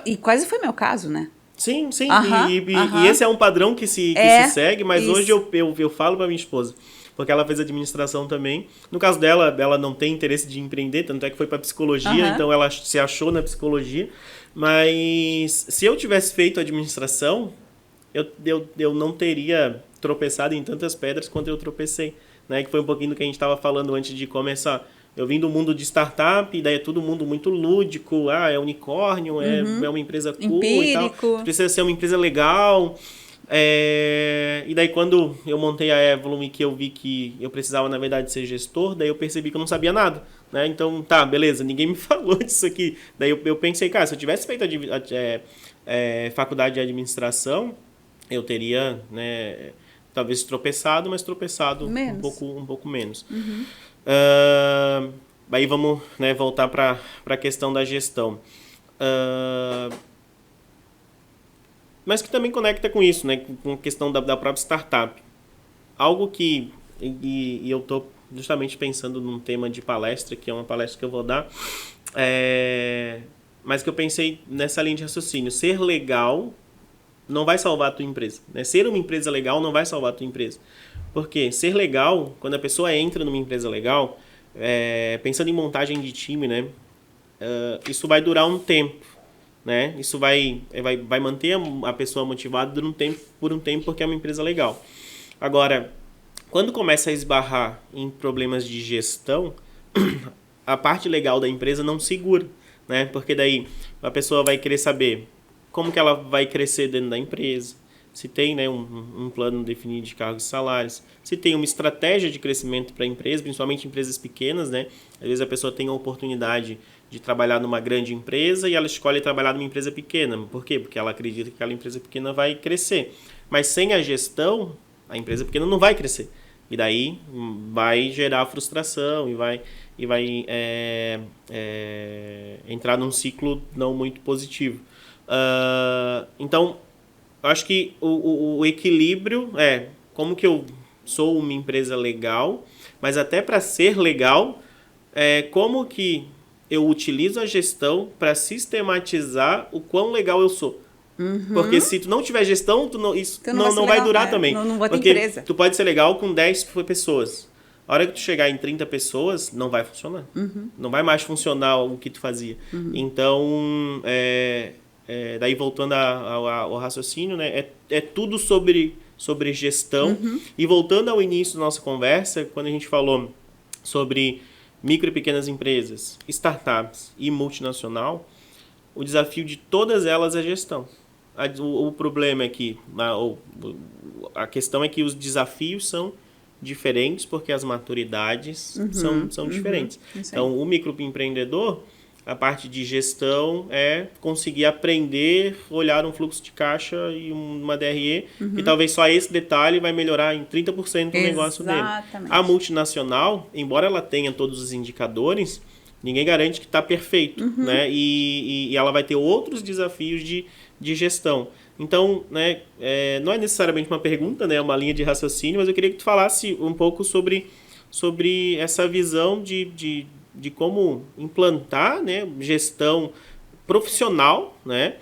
E quase foi meu caso, né? Sim. Aham. E esse é um padrão que se segue, mas isso. hoje eu falo para minha esposa, porque ela fez administração também. No caso dela, ela não tem interesse de empreender, tanto é que foi para psicologia, então ela se achou na psicologia. Mas se eu tivesse feito administração, eu não teria tropeçado em tantas pedras quanto eu tropecei, né? Que foi um pouquinho do que a gente estava falando antes de começar. Eu vim do mundo de startup, e daí é todo mundo muito lúdico, é unicórnio, é uma empresa cool empírico. e tal. Precisa ser uma empresa legal. E daí quando eu montei a Evolum e que eu vi que eu precisava, na verdade, ser gestor, daí eu percebi que eu não sabia nada, né? Então, tá, beleza, ninguém me falou disso aqui. Daí eu pensei, cara, se eu tivesse feito faculdade de administração, eu teria, né, talvez tropeçado, mas tropeçado um pouco menos. Aí vamos, né, voltar para a questão da gestão. Mas que também conecta com isso, né, com a questão da própria startup. Algo que, e eu estou justamente pensando num tema de palestra, que é uma palestra que eu vou dar, mas que eu pensei nessa linha de raciocínio. Ser legal não vai salvar a tua empresa, né? Ser uma empresa legal não vai salvar a tua empresa. Porque ser legal, quando a pessoa entra numa empresa legal, pensando em montagem de time, né, isso vai durar um tempo, né? Isso vai manter a pessoa motivada por um tempo, porque é uma empresa legal. Agora, quando começa a esbarrar em problemas de gestão, a parte legal da empresa não segura, né? Porque daí a pessoa vai querer saber como que ela vai crescer dentro da empresa, se tem, né, um plano definido de cargos e salários, se tem uma estratégia de crescimento para a empresa, principalmente empresas pequenas, né? Às vezes a pessoa tem a oportunidade de trabalhar numa grande empresa e ela escolhe trabalhar numa empresa pequena. Por quê? Porque ela acredita que aquela empresa pequena vai crescer. Mas sem a gestão, a empresa pequena não vai crescer. E daí vai gerar frustração e vai entrar num ciclo não muito positivo. Então, eu acho que o equilíbrio é como que eu sou uma empresa legal, mas até para ser legal, como que eu utilizo a gestão para sistematizar o quão legal eu sou. Porque se tu não tiver gestão, isso não vai durar também. Não vai ter porque empresa. Tu pode ser legal com 10 pessoas. A hora que tu chegar em 30 pessoas, não vai funcionar. Não vai mais funcionar o que tu fazia. Então, daí voltando ao raciocínio, né, é tudo sobre gestão. E voltando ao início da nossa conversa, quando a gente falou sobre micro e pequenas empresas, startups e multinacional, o desafio de todas elas é gestão. O problema é que a questão é que os desafios são diferentes porque as maturidades são diferentes. Então, o microempreendedor, a parte de gestão é conseguir aprender, olhar um fluxo de caixa e uma DRE, e talvez só esse detalhe vai melhorar em 30% o negócio dele. A multinacional, embora ela tenha todos os indicadores, ninguém garante que está perfeito, né? E ela vai ter outros desafios de gestão. Então, né, não é necessariamente uma pergunta, né, é uma linha de raciocínio, mas eu queria que tu falasse um pouco sobre essa visão de como implantar, né, gestão profissional, né,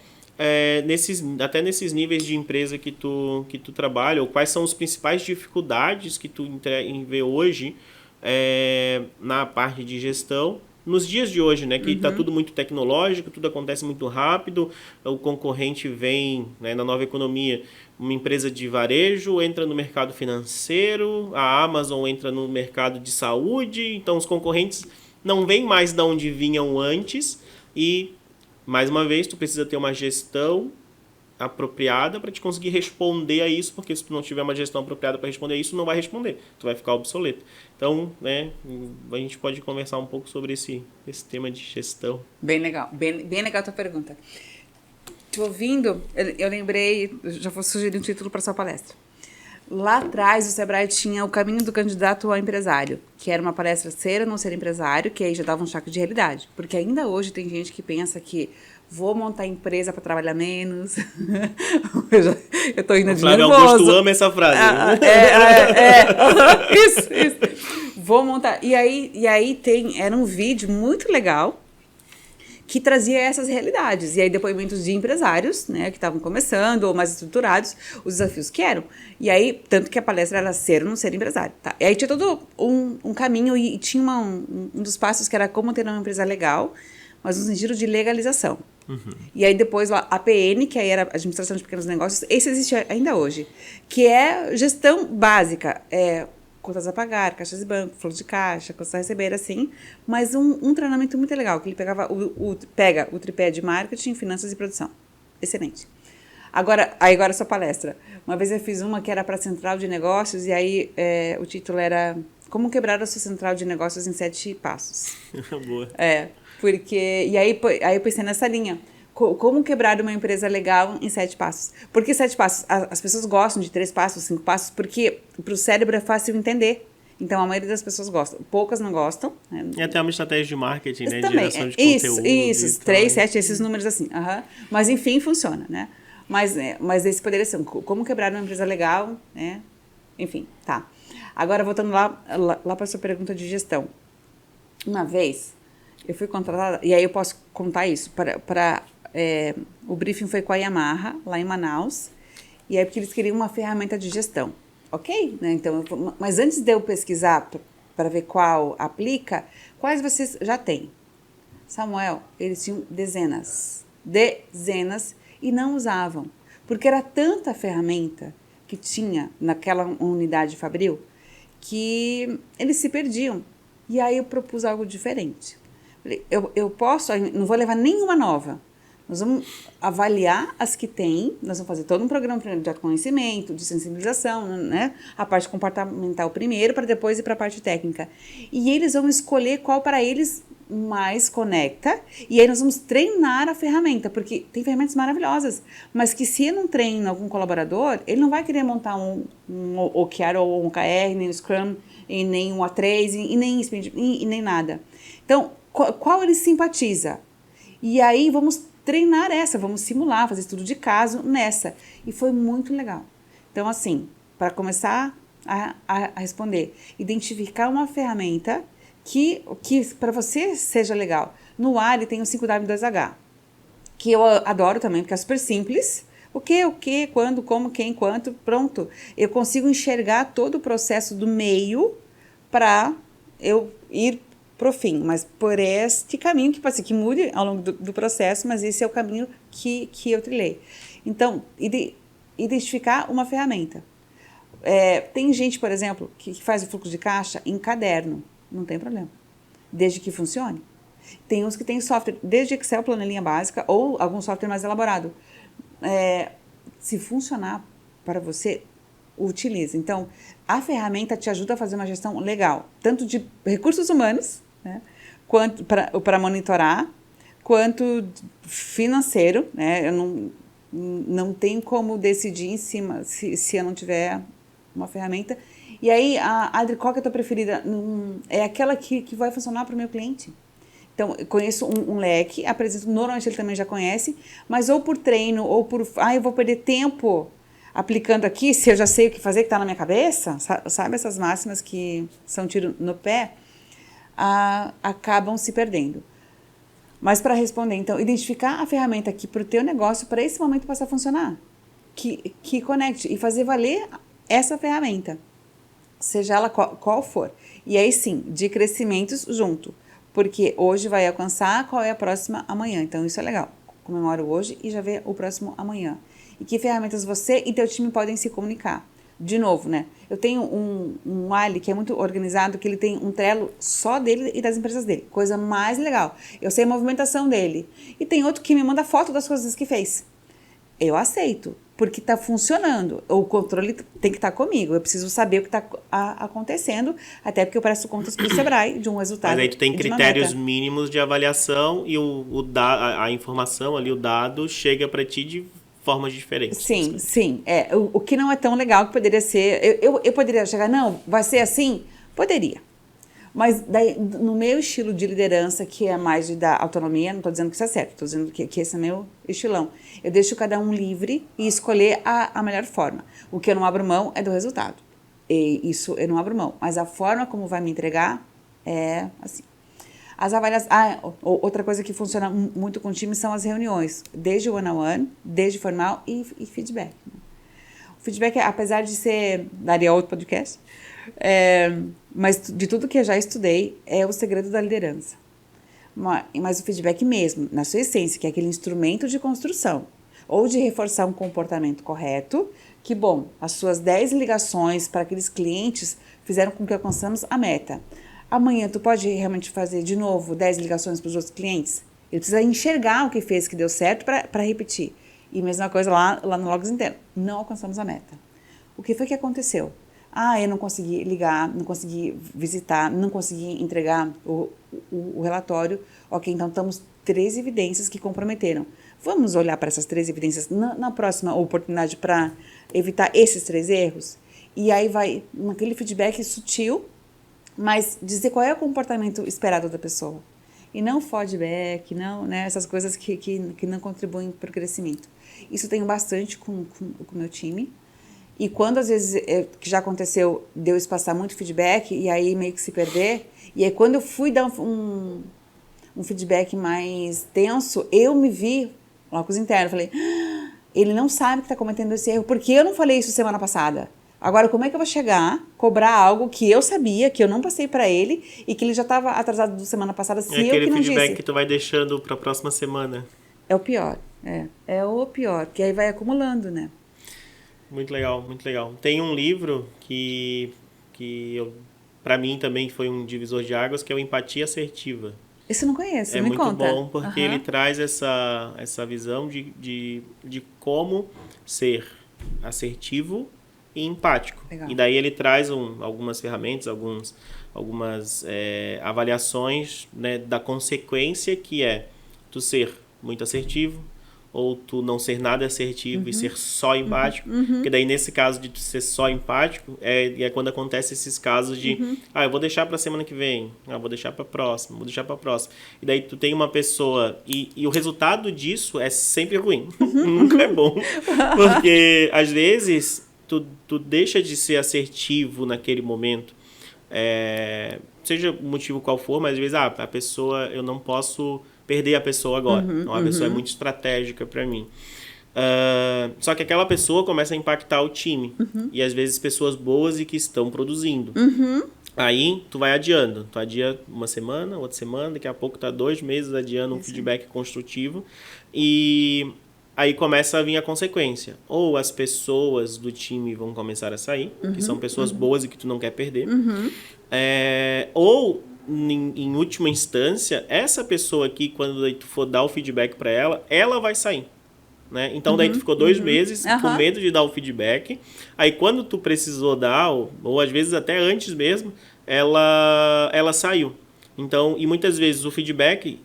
até nesses níveis de empresa que tu trabalha, ou quais são as principais dificuldades que tu vê hoje na parte de gestão, nos dias de hoje, né, que está tudo muito tecnológico, tudo acontece muito rápido, o concorrente vem, né, na nova economia, uma empresa de varejo entra no mercado financeiro, a Amazon entra no mercado de saúde, então os concorrentes não vêm mais de onde vinham antes e, mais uma vez, tu precisa ter uma gestão apropriada para te conseguir responder a isso, porque se tu não tiver uma gestão apropriada para responder a isso, não vai responder, tu vai ficar obsoleto. Então, né, a gente pode conversar um pouco sobre esse tema de gestão. Bem legal, bem legal a tua pergunta. Te ouvindo, eu lembrei, já vou sugerir um título para sua palestra. Lá atrás, o Sebrae tinha o caminho do candidato ao empresário, que era uma palestra ser ou não ser empresário, que aí já dava um choque de realidade. Porque ainda hoje tem gente que pensa que vou montar empresa para trabalhar menos. Eu tô indo de Flávio nervoso. Augusto ama essa frase. Isso. Vou montar. E aí era um vídeo muito legal que trazia essas realidades. E aí depoimentos de empresários, né, que estavam começando ou mais estruturados, os desafios que eram. E aí, tanto que a palestra era ser ou não ser empresário. Tá? E aí tinha todo um caminho e tinha um dos passos que era como ter uma empresa legal, mas no sentido de legalização. E aí depois lá, a APN, que aí era Administração de Pequenos Negócios, esse existe ainda hoje, que é gestão básica, contas a pagar, caixas de banco, fluxo de caixa, contas a receber, assim, mas um treinamento muito legal, que ele pega o tripé de marketing, finanças e produção. Excelente. Agora a sua palestra. Uma vez eu fiz uma que era para central de negócios, e aí o título era Como quebrar a sua central de negócios em 7 passos. Boa. Porque... E aí eu pensei nessa linha. Como quebrar uma empresa legal em 7 passos? Por que 7 passos? As pessoas gostam de 3 passos, 5 passos, porque para o cérebro é fácil entender. Então, a maioria das pessoas gosta. Poucas não gostam. Né? E até uma estratégia de marketing, né? Também. De geração de conteúdo. Isso, 3, 7, esses números assim. Mas, enfim, funciona, né? Mas esse poderia ser como quebrar uma empresa legal, né? Enfim, tá. Agora, voltando lá para a sua pergunta de gestão. Uma vez, eu fui contratada, e aí eu posso contar isso, o briefing foi com a Yamaha, lá em Manaus, e aí porque eles queriam uma ferramenta de gestão. Ok? Né? Então, mas antes de eu pesquisar para ver qual aplica, quais vocês já têm? Samuel, eles tinham dezenas, e não usavam, porque era tanta ferramenta que tinha naquela unidade fabril que eles se perdiam. E aí eu propus algo diferente. Eu não vou levar nenhuma nova. Nós vamos avaliar as que tem, nós vamos fazer todo um programa de conhecimento, de sensibilização, né? A parte comportamental primeiro, para depois ir para a parte técnica. E eles vão escolher qual para eles mais conecta, e aí nós vamos treinar a ferramenta, porque tem ferramentas maravilhosas, mas que se eu não treino algum colaborador, ele não vai querer montar um OKR ou um OKR, nem um Scrum, e nem um A3, e nem Sprint, e nem nada. Então, qual ele simpatiza? E aí vamos treinar vamos simular, fazer estudo de caso nessa. E foi muito legal. Então, assim, para começar a responder, identificar uma ferramenta que para você seja legal. No ARI tem o 5W2H, que eu adoro também, porque é super simples. O que, quando, como, quem, quanto, pronto. Eu consigo enxergar todo o processo do meio para eu ir pro fim, mas por este caminho que pode ser que mude ao longo do processo, mas esse é o caminho que eu trilhei. Então, identificar uma ferramenta. Tem gente, por exemplo, que faz o fluxo de caixa em caderno, não tem problema, desde que funcione. Tem uns que tem software, desde Excel, planilha básica, ou algum software mais elaborado. Se funcionar para você, utilize. Então, a ferramenta te ajuda a fazer uma gestão legal, tanto de recursos humanos, né, quanto para monitorar, quanto financeiro, né? Eu não tenho como decidir em cima se eu não tiver uma ferramenta. E aí, Adri, qual que é a tua preferida? É aquela que vai funcionar para o meu cliente. Então, eu conheço um leque, apresento, normalmente ele também já conhece, mas ou por treino, ou por, eu vou perder tempo aplicando aqui, se eu já sei o que fazer, que está na minha cabeça, sabe essas máximas que são tiro no pé, acabam se perdendo. Mas para responder, então, identificar a ferramenta aqui para o teu negócio, para esse momento passar a funcionar, que conecte e fazer valer essa ferramenta, seja ela qual for. E aí sim, de crescimentos junto, porque hoje vai alcançar qual é a próxima amanhã. Então isso é legal, comemoro hoje e já vê o próximo amanhã. E que ferramentas você e teu time podem se comunicar. De novo, né? Eu tenho um Ali que é muito organizado, que ele tem um Trello só dele e das empresas dele. Coisa mais legal. Eu sei a movimentação dele. E tem outro que me manda foto das coisas que fez. eu aceito, porque está funcionando. O controle tem que estar comigo. Eu preciso saber o que está acontecendo, até porque eu presto contas para o Sebrae de um resultado. Mas aí tu tem e de uma critérios meta. mínimos de avaliação e a informação ali, o dado, chega para ti de formas diferentes. Sim, sim. O que não é tão legal que poderia ser. Eu poderia chegar, não, vai ser assim? Poderia. Mas daí, no meu estilo de liderança, que é mais de dar autonomia, não estou dizendo que isso é certo, estou dizendo que esse é meu estilão. Eu deixo cada um livre e escolher a melhor forma. O que eu não abro mão é do resultado. E isso eu não abro mão. Mas a forma como vai me entregar é assim. As avaliações. Outra coisa que funciona muito com o time são as reuniões, desde o one-on-one, desde formal e feedback. O feedback, apesar de ser. Daria outro podcast. Mas de tudo que eu já estudei, é o segredo da liderança. Mas o feedback mesmo, na sua essência, que é aquele instrumento de construção, ou de reforçar um comportamento correto, que, bom, as suas 10 ligações para aqueles clientes fizeram com que alcançamos a meta. Amanhã, tu pode realmente fazer de novo 10 ligações para os outros clientes? Ele precisa enxergar o que fez que deu certo para repetir. E mesma coisa lá no Logos Interno. Não alcançamos a meta. O que foi que aconteceu? Eu não consegui ligar, não consegui visitar, não consegui entregar o relatório. Ok, então temos 3 evidências que comprometeram. Vamos olhar para essas 3 evidências na próxima oportunidade para evitar esses 3 erros? E aí vai, naquele feedback sutil, mas dizer qual é o comportamento esperado da pessoa. E não feedback, não, né, essas coisas que não contribuem para o crescimento. Isso eu tenho bastante com o meu time. E quando, às vezes, que já aconteceu, de eu passar muito feedback e aí meio que se perder, e aí quando eu fui dar um feedback mais tenso, eu me vi, Logos Interno, falei, ele não sabe que está cometendo esse erro, porque eu não falei isso semana passada. Agora, como é que eu vou chegar, cobrar algo que eu sabia, que eu não passei para ele, e que ele já estava atrasado da semana passada, se eu que não disse? Aquele feedback que tu vai deixando para a próxima semana. É o pior, é o pior, que aí vai acumulando, né? Muito legal, muito legal. Tem um livro que para mim também foi um divisor de águas, que é o Empatia Assertiva. Isso eu não conheço, me conta. É muito bom, porque ele traz essa visão de como ser assertivo e empático. Legal. E daí ele traz algumas ferramentas, algumas avaliações, né, da consequência que é tu ser muito assertivo, ou tu não ser nada assertivo e ser só empático. Porque daí, nesse caso de tu ser só empático, é quando acontece esses casos de eu vou deixar pra semana que vem, vou deixar pra próxima, vou deixar pra próxima. E daí tu tem uma pessoa, e o resultado disso é sempre ruim. Nunca é bom. Porque, às vezes, tu deixa de ser assertivo naquele momento, seja o motivo qual for, mas às vezes, a pessoa, eu não posso perder a pessoa agora. Então, a pessoa é muito estratégica para mim. Só que aquela pessoa começa a impactar o time. E às vezes pessoas boas e que estão produzindo. Aí tu vai adiando. Tu adia uma semana, outra semana, daqui a pouco tá 2 meses adiando um feedback construtivo. E aí começa a vir a consequência. Ou as pessoas do time vão começar a sair, que são pessoas boas e que tu não quer perder. Ou em última instância, essa pessoa aqui, quando tu for dar o feedback para ela vai sair. Né? Então, daí tu ficou 2 meses com medo de dar o feedback. Aí, quando tu precisou dar, ou às vezes até antes mesmo, ela saiu. Então, e muitas vezes o feedback,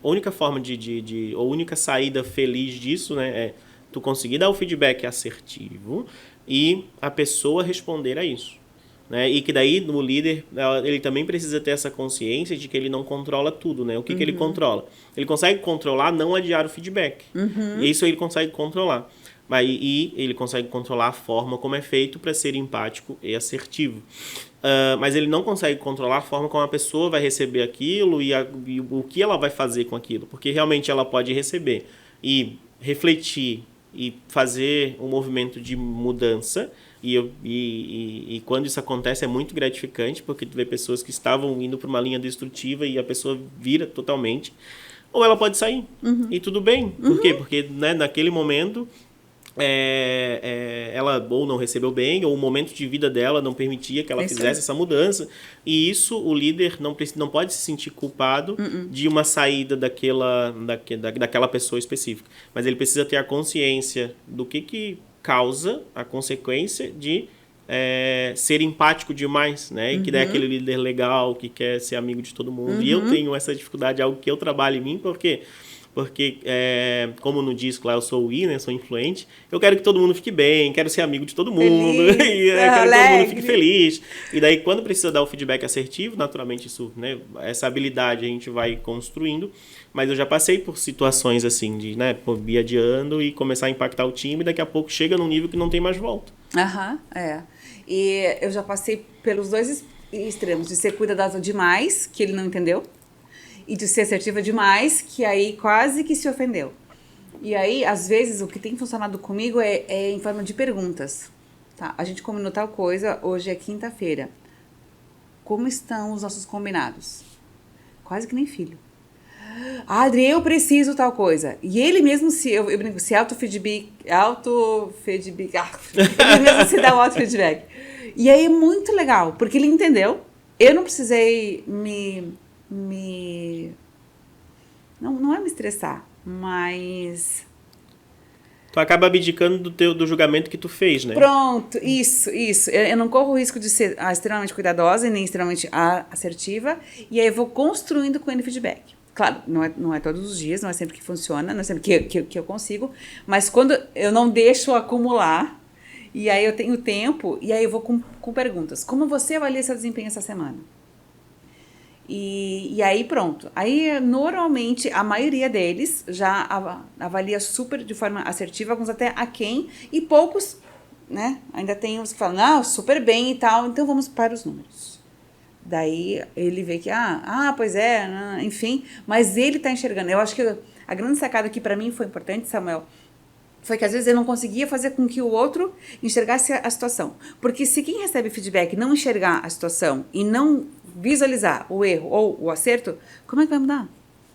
a única forma a única saída feliz disso, né, é tu conseguir dar o feedback assertivo e a pessoa responder a isso. Né? E que daí o líder ele também precisa ter essa consciência de que ele não controla tudo, né? O que ele controla? Ele consegue controlar não adiar o feedback. E isso ele consegue controlar. E ele consegue controlar a forma como é feito para ser empático e assertivo. Mas ele não consegue controlar a forma como a pessoa vai receber aquilo e o que ela vai fazer com aquilo. Porque realmente ela pode receber e refletir e fazer um movimento de mudança. E quando isso acontece é muito gratificante, porque tu vê pessoas que estavam indo para uma linha destrutiva e a pessoa vira totalmente. Ou ela pode sair. E tudo bem. Por quê? Porque, né, naquele momento ela ou não recebeu bem, ou o momento de vida dela não permitia que ela fizesse essa mudança. E isso, o líder não pode se sentir culpado de uma saída daquela pessoa específica. Mas ele precisa ter a consciência do que causa a consequência de ser empático demais, né? E que daí é aquele líder legal, que quer ser amigo de todo mundo. E eu tenho essa dificuldade, algo que eu trabalho em mim, porque como no disco lá, eu sou o I, né? Sou influente. Eu quero que todo mundo fique bem, quero ser amigo de todo mundo. Feliz, e quero que todo mundo fique feliz. E daí, quando precisa dar o feedback assertivo, naturalmente isso, né? Essa habilidade a gente vai construindo. Mas eu já passei por situações assim, de, né? Ir adiando e começar a impactar o time. E daqui a pouco chega num nível que não tem mais volta. E eu já passei pelos dois extremos. De ser cuidadosa demais, que ele não entendeu. E de ser assertiva demais, que aí quase que se ofendeu. E aí, às vezes, o que tem funcionado comigo é em forma de perguntas. Tá? A gente combinou tal coisa, hoje é quinta-feira. Como estão os nossos combinados? Quase que nem filho. Adri, eu preciso tal coisa. E ele mesmo eu brinco, se autofeedback, ele mesmo se dá o autofeedback. E aí é muito legal, porque ele entendeu. Eu não precisei não é me estressar, mas Tu acaba abdicando do julgamento que tu fez, né? Pronto, isso. Eu não corro o risco de ser extremamente cuidadosa e nem extremamente assertiva, e aí eu vou construindo com ele feedback. Claro, não é todos os dias, não é sempre que funciona, não é sempre que eu consigo, mas quando eu não deixo acumular, e aí eu tenho tempo, e aí eu vou com perguntas. Como você avalia seu desempenho essa semana? E aí pronto. Aí normalmente a maioria deles já avalia super de forma assertiva, alguns até aquém, e poucos, né? Ainda tem uns que falam, super bem e tal, então vamos para os números. Daí ele vê que, pois é, enfim, mas ele tá enxergando. Eu acho que a grande sacada que para mim foi importante, Samuel, foi que às vezes eu não conseguia fazer com que o outro enxergasse a situação. Porque se quem recebe feedback não enxergar a situação e não visualizar o erro ou o acerto, como é que vai mudar?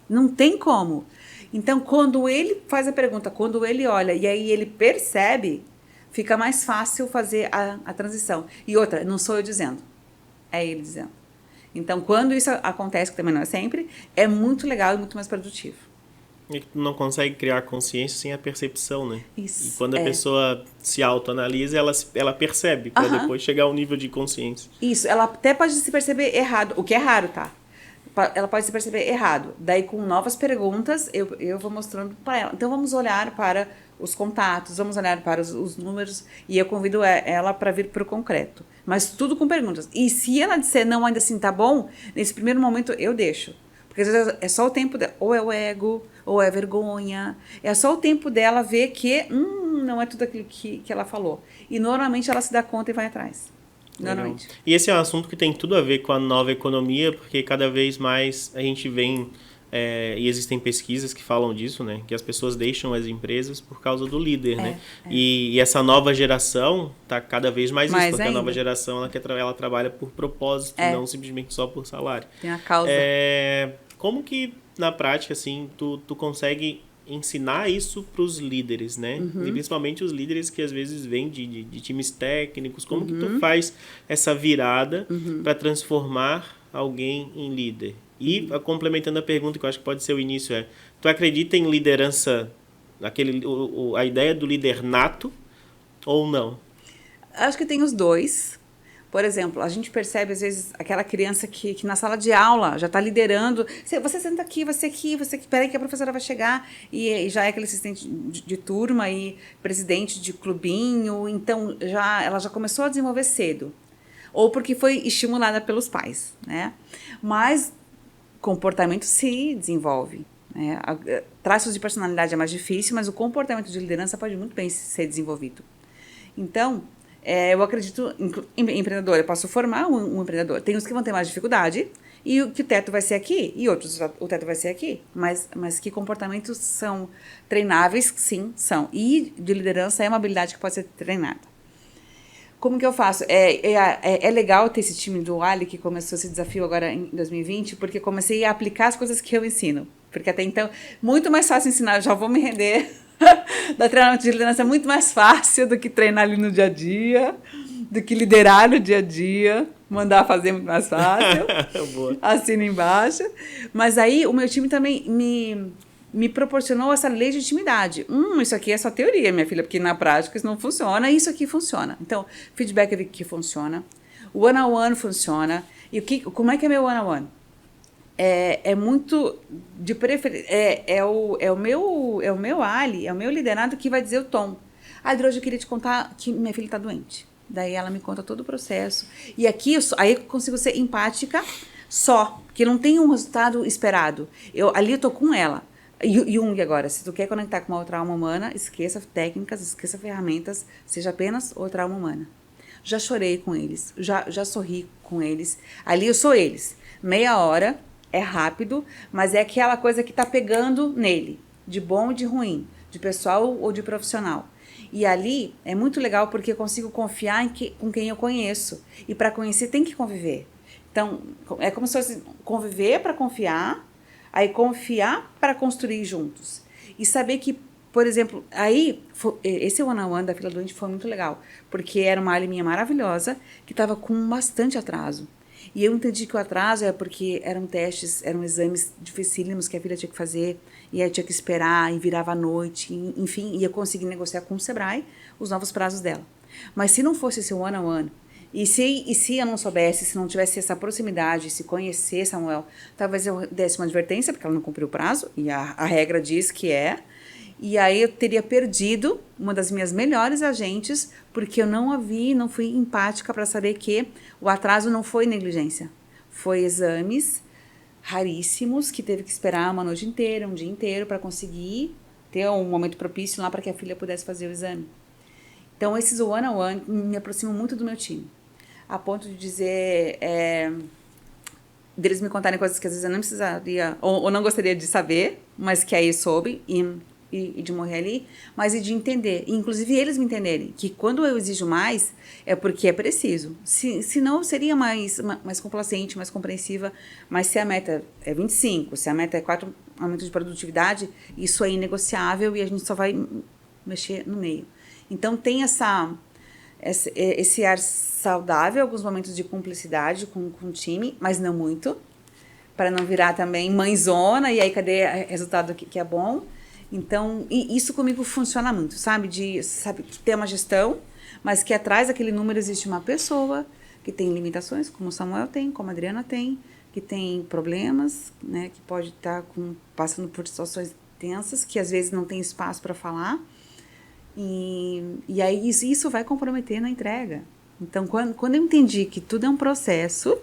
Não tem como. Então, quando ele faz a pergunta, quando ele olha e aí ele percebe, fica mais fácil fazer a transição. E outra, não sou eu dizendo, é ele dizendo. Então, quando isso acontece, que também não é sempre, é muito legal e muito mais produtivo. E tu não consegue criar consciência sem a percepção, né? Isso. E quando a pessoa se autoanalisa, ela percebe, para depois chegar ao nível de consciência. Isso, ela até pode se perceber errado, o que é raro, tá? Ela pode se perceber errado. Daí, com novas perguntas, eu vou mostrando para ela. Então, vamos olhar para os contatos, vamos olhar para os números, e eu convido ela para vir para o concreto. Mas tudo com perguntas. E se ela disser, não, ainda assim, tá bom, nesse primeiro momento, eu deixo. Porque às vezes é só o tempo dela, ou é o ego, ou é vergonha. É só o tempo dela ver que não é tudo aquilo que ela falou. E normalmente ela se dá conta e vai atrás. Normalmente. Legal. E esse é um assunto que tem tudo a ver com a nova economia, porque cada vez mais a gente vem, e existem pesquisas que falam disso, né? Que as pessoas deixam as empresas por causa do líder, né? E essa nova geração está cada vez mais isso, porque ainda. A nova geração ela trabalha por propósito, não simplesmente só por salário. Tem a causa. Como que, na prática, assim, tu consegue ensinar isso para os líderes, né? E principalmente os líderes que às vezes vêm de times técnicos. Como que tu faz essa virada para transformar alguém em líder? E complementando a pergunta, que eu acho que pode ser o início, tu acredita em liderança, a ideia do líder nato ou não? Acho que tem os dois. Por exemplo, a gente percebe, às vezes, aquela criança que na sala de aula já está liderando. Você senta aqui, você aqui, peraí que a professora vai chegar. E já é aquele assistente de turma e presidente de clubinho. Então, ela já começou a desenvolver cedo. Ou porque foi estimulada pelos pais, né? Mas comportamento se desenvolve, né? Traços de personalidade é mais difícil, mas o comportamento de liderança pode muito bem ser desenvolvido. Então, eu acredito em empreendedor. Eu posso formar um empreendedor. Tem uns que vão ter mais dificuldade e que o teto vai ser aqui e outros o teto vai ser aqui. Mas que comportamentos são treináveis? Sim, são. E de liderança é uma habilidade que pode ser treinada. Como que eu faço? É legal ter esse time do Ali que começou esse desafio agora em 2020, porque comecei a aplicar as coisas que eu ensino. Porque até então, muito mais fácil ensinar, eu já vou me render Dar treinamento de liderança é muito mais fácil do que treinar ali no dia a dia, do que liderar no dia a dia. Mandar fazer é muito mais fácil. Boa. Assina embaixo. Mas aí o meu time também me proporcionou essa legitimidade. Isso aqui é só teoria, minha filha, porque na prática isso não funciona, isso aqui funciona. Então, feedback aqui funciona, o one-on-one funciona. E como é que é meu one-on-one? É muito de preferência. É o meu ali, é o meu liderado que vai dizer o tom. Adri, hoje eu queria te contar que minha filha está doente. Daí ela me conta todo o processo. E aqui aí eu consigo ser empática só, porque não tem um resultado esperado. Ali eu tô com ela. Jung agora, se tu quer conectar com uma outra alma humana, esqueça técnicas, esqueça ferramentas, seja apenas outra alma humana. Já chorei com eles, já sorri com eles. Ali eu sou eles. Meia hora, é rápido, mas é aquela coisa que tá pegando nele, de bom e de ruim, de pessoal ou de profissional. E ali é muito legal porque eu consigo confiar com quem eu conheço. E para conhecer tem que conviver. Então, é como se fosse conviver para confiar, aí confiar para construir juntos. E saber que, por exemplo, esse one-on-one da fila doente foi muito legal, porque era uma área minha maravilhosa, que estava com bastante atraso. E eu entendi que o atraso é porque eram testes, eram exames dificílimos que a filha tinha que fazer, e aí tinha que esperar, e virava à noite, enfim, ia conseguir negociar com o Sebrae os novos prazos dela. Mas se não fosse esse one-on-one, e se eu não soubesse, se não tivesse essa proximidade, se conhecer Samuel, talvez eu desse uma advertência, porque ela não cumpriu o prazo, e a regra diz que é, e aí eu teria perdido uma das minhas melhores agentes, porque eu não a vi, não fui empática para saber que o atraso não foi negligência. Foi exames raríssimos, que teve que esperar uma noite inteira, um dia inteiro, para conseguir ter um momento propício lá para que a filha pudesse fazer o exame. Então, esses one-on-one me aproximam muito do meu time. A ponto de dizer... deles me contarem coisas que às vezes eu não precisaria, ou não gostaria de saber, mas que aí eu soube, e de morrer ali, mas e de entender. E, inclusive, eles me entenderem que quando eu exijo mais, é porque é preciso. Se não, eu seria mais complacente, mais compreensiva. Mas se a meta é 25, se a meta é 4 aumentos de produtividade, isso é inegociável e a gente só vai mexer no meio. Então, tem esse ar saudável, alguns momentos de cumplicidade com o time, mas não muito, para não virar também mãezona, e aí cadê o resultado que é bom? Então, isso comigo funciona muito, sabe? Que tem uma gestão, mas que atrás daquele número existe uma pessoa que tem limitações, como o Samuel tem, como a Adriana tem, que tem problemas, né? Que pode estar passando por situações tensas, que às vezes não tem espaço para falar. E aí isso vai comprometer na entrega. Então, quando eu entendi que tudo é um processo,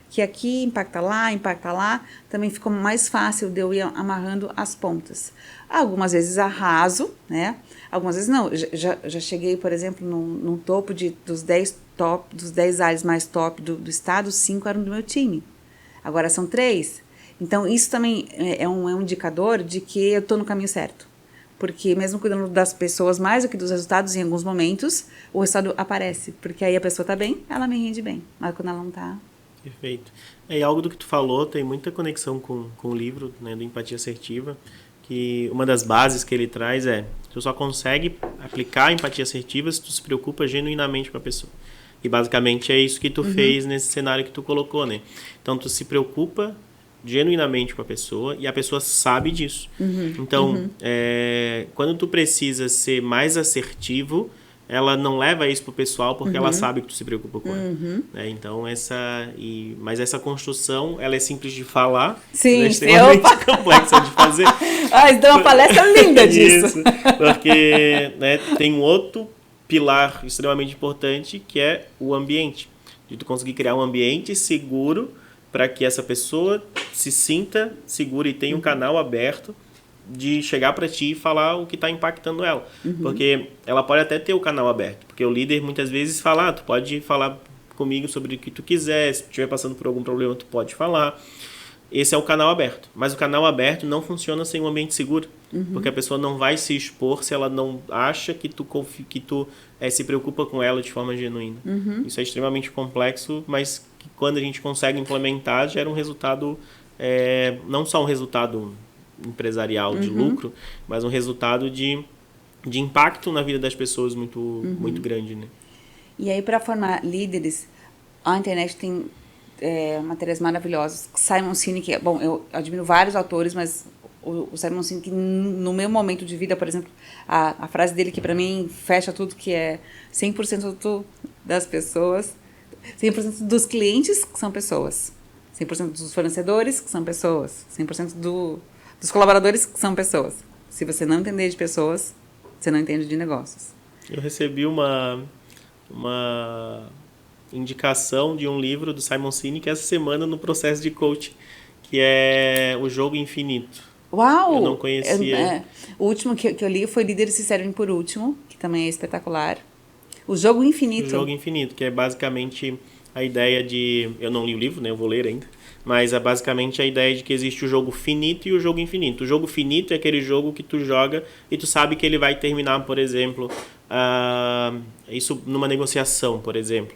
que aqui impacta lá, também ficou mais fácil de eu ir amarrando as pontas. Algumas vezes arraso, né? Algumas vezes não. Já cheguei, por exemplo, num topo dos 10 áreas mais top do estado, 5 eram do meu time. Agora são 3. Então, isso também é um indicador de que eu estou no caminho certo. Porque mesmo cuidando das pessoas mais do que dos resultados, em alguns momentos, o resultado aparece. Porque aí a pessoa está bem, ela me rende bem. Mas quando ela não está... Perfeito. E algo do que tu falou tem muita conexão com o livro, né, do Empatia Assertiva, que uma das bases que ele traz é: tu só consegue aplicar a empatia assertiva se tu se preocupa genuinamente com a pessoa. E basicamente é isso que tu fez nesse cenário que tu colocou, né? Então tu se preocupa genuinamente com a pessoa e a pessoa sabe disso. Então, quando tu precisa ser mais assertivo, ela não leva isso pro pessoal porque ela sabe que tu se preocupa com ela. Né? Então, mas essa construção, ela é simples de falar, sim, é extremamente complexa de fazer. Então uma palestra linda disso. Isso, porque né, tem um outro pilar extremamente importante, que é o ambiente. De tu conseguir criar um ambiente seguro para que essa pessoa se sinta segura e tenha um canal aberto de chegar para ti e falar o que está impactando ela. Porque ela pode até ter o canal aberto, porque o líder muitas vezes fala: tu pode falar comigo sobre o que tu quiser, se tu estiver passando por algum problema tu pode falar. Esse é o canal aberto, mas o canal aberto não funciona sem um ambiente seguro, porque a pessoa não vai se expor se ela não acha que tu se preocupa com ela de forma genuína. Isso é extremamente complexo, mas que quando a gente consegue implementar, gera um resultado, não só um resultado empresarial de lucro, mas um resultado de de impacto na vida das pessoas muito grande, né? E aí, para formar líderes, a internet tem matérias maravilhosas. Simon Sinek, bom, eu admiro vários autores, mas o Simon Sinek, no meu momento de vida, por exemplo, a frase dele que para mim fecha tudo, que é 100% das pessoas, 100% dos clientes que são pessoas, 100% dos fornecedores que são pessoas, 100% dos colaboradores que são pessoas. Se você não entender de pessoas, você não entende de negócios. Eu recebi uma indicação de um livro do Simon Sinek essa semana no processo de coaching, que é O Jogo Infinito. Uau! Eu não conhecia. O último que eu li foi Líderes se Servem por Último, que também é espetacular. O Jogo Infinito. O Jogo Infinito, que é basicamente a ideia de... Eu não li o livro, né? Eu vou ler ainda. Mas é basicamente a ideia de que existe o jogo finito e o jogo infinito. O jogo finito é aquele jogo que tu joga e tu sabe que ele vai terminar, por exemplo... isso numa negociação, por exemplo.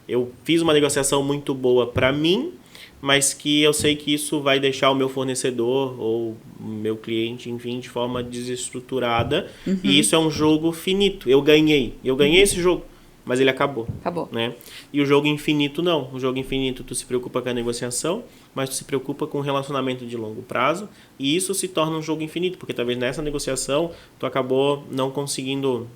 Eu fiz uma negociação muito boa para mim, mas que eu sei que isso vai deixar o meu fornecedor ou o meu cliente, enfim, de forma desestruturada. E isso é um jogo finito. Eu ganhei esse jogo, mas ele acabou. Né? E o jogo infinito não. O jogo infinito tu se preocupa com a negociação, mas tu se preocupa com o relacionamento de longo prazo, e isso se torna um jogo infinito, porque talvez nessa negociação tu acabou não conseguindo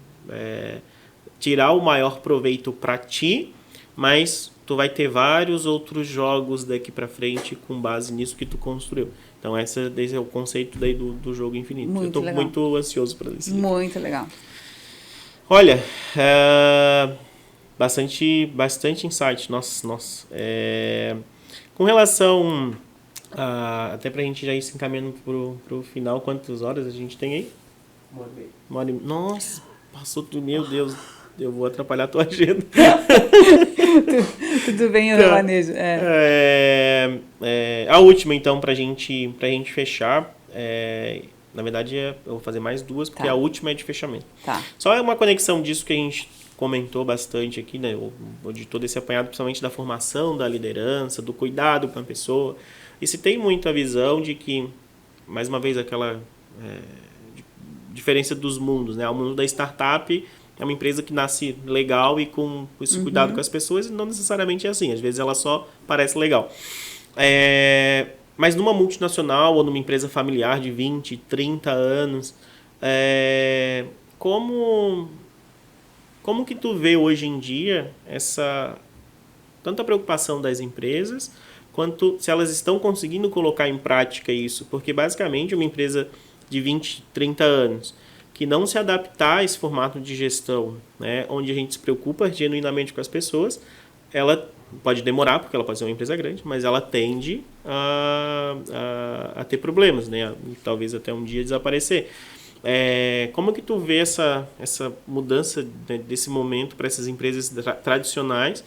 tirar o maior proveito para ti, mas tu vai ter vários outros jogos daqui para frente com base nisso que tu construiu. Então esse é o conceito daí do jogo infinito. Muito eu estou legal. muito ansioso para esse livro. Muito legal. Olha, bastante insight. Nossa. Com relação até pra gente já ir se encaminhando pro final, quantas horas a gente tem aí? 1h30. Nossa, passou tudo, meu Deus. Eu vou atrapalhar a tua agenda. Tudo bem, eu planejo. A última, então, pra gente fechar. Na verdade, eu vou fazer mais duas, porque a última é de fechamento. Tá. Só é uma conexão disso que a gente comentou bastante aqui, né? De todo esse apanhado, principalmente da formação, da liderança, do cuidado com a pessoa. E se tem muito a visão de que, mais uma vez, aquela diferença dos mundos, né? O mundo da startup é uma empresa que nasce legal e com esse cuidado com as pessoas, e não necessariamente é assim. Às vezes ela só parece legal. Mas numa multinacional ou numa empresa familiar de 20, 30 anos, como que tu vê hoje em dia tanto a preocupação das empresas, quanto se elas estão conseguindo colocar em prática isso? Porque basicamente uma empresa de 20, 30 anos que não se adaptar a esse formato de gestão, né, onde a gente se preocupa genuinamente com as pessoas, ela pode demorar, porque ela pode ser uma empresa grande, mas ela tende a ter problemas, né, e talvez até um dia desaparecer. Como que tu vê essa mudança, né, desse momento para essas empresas tradicionais,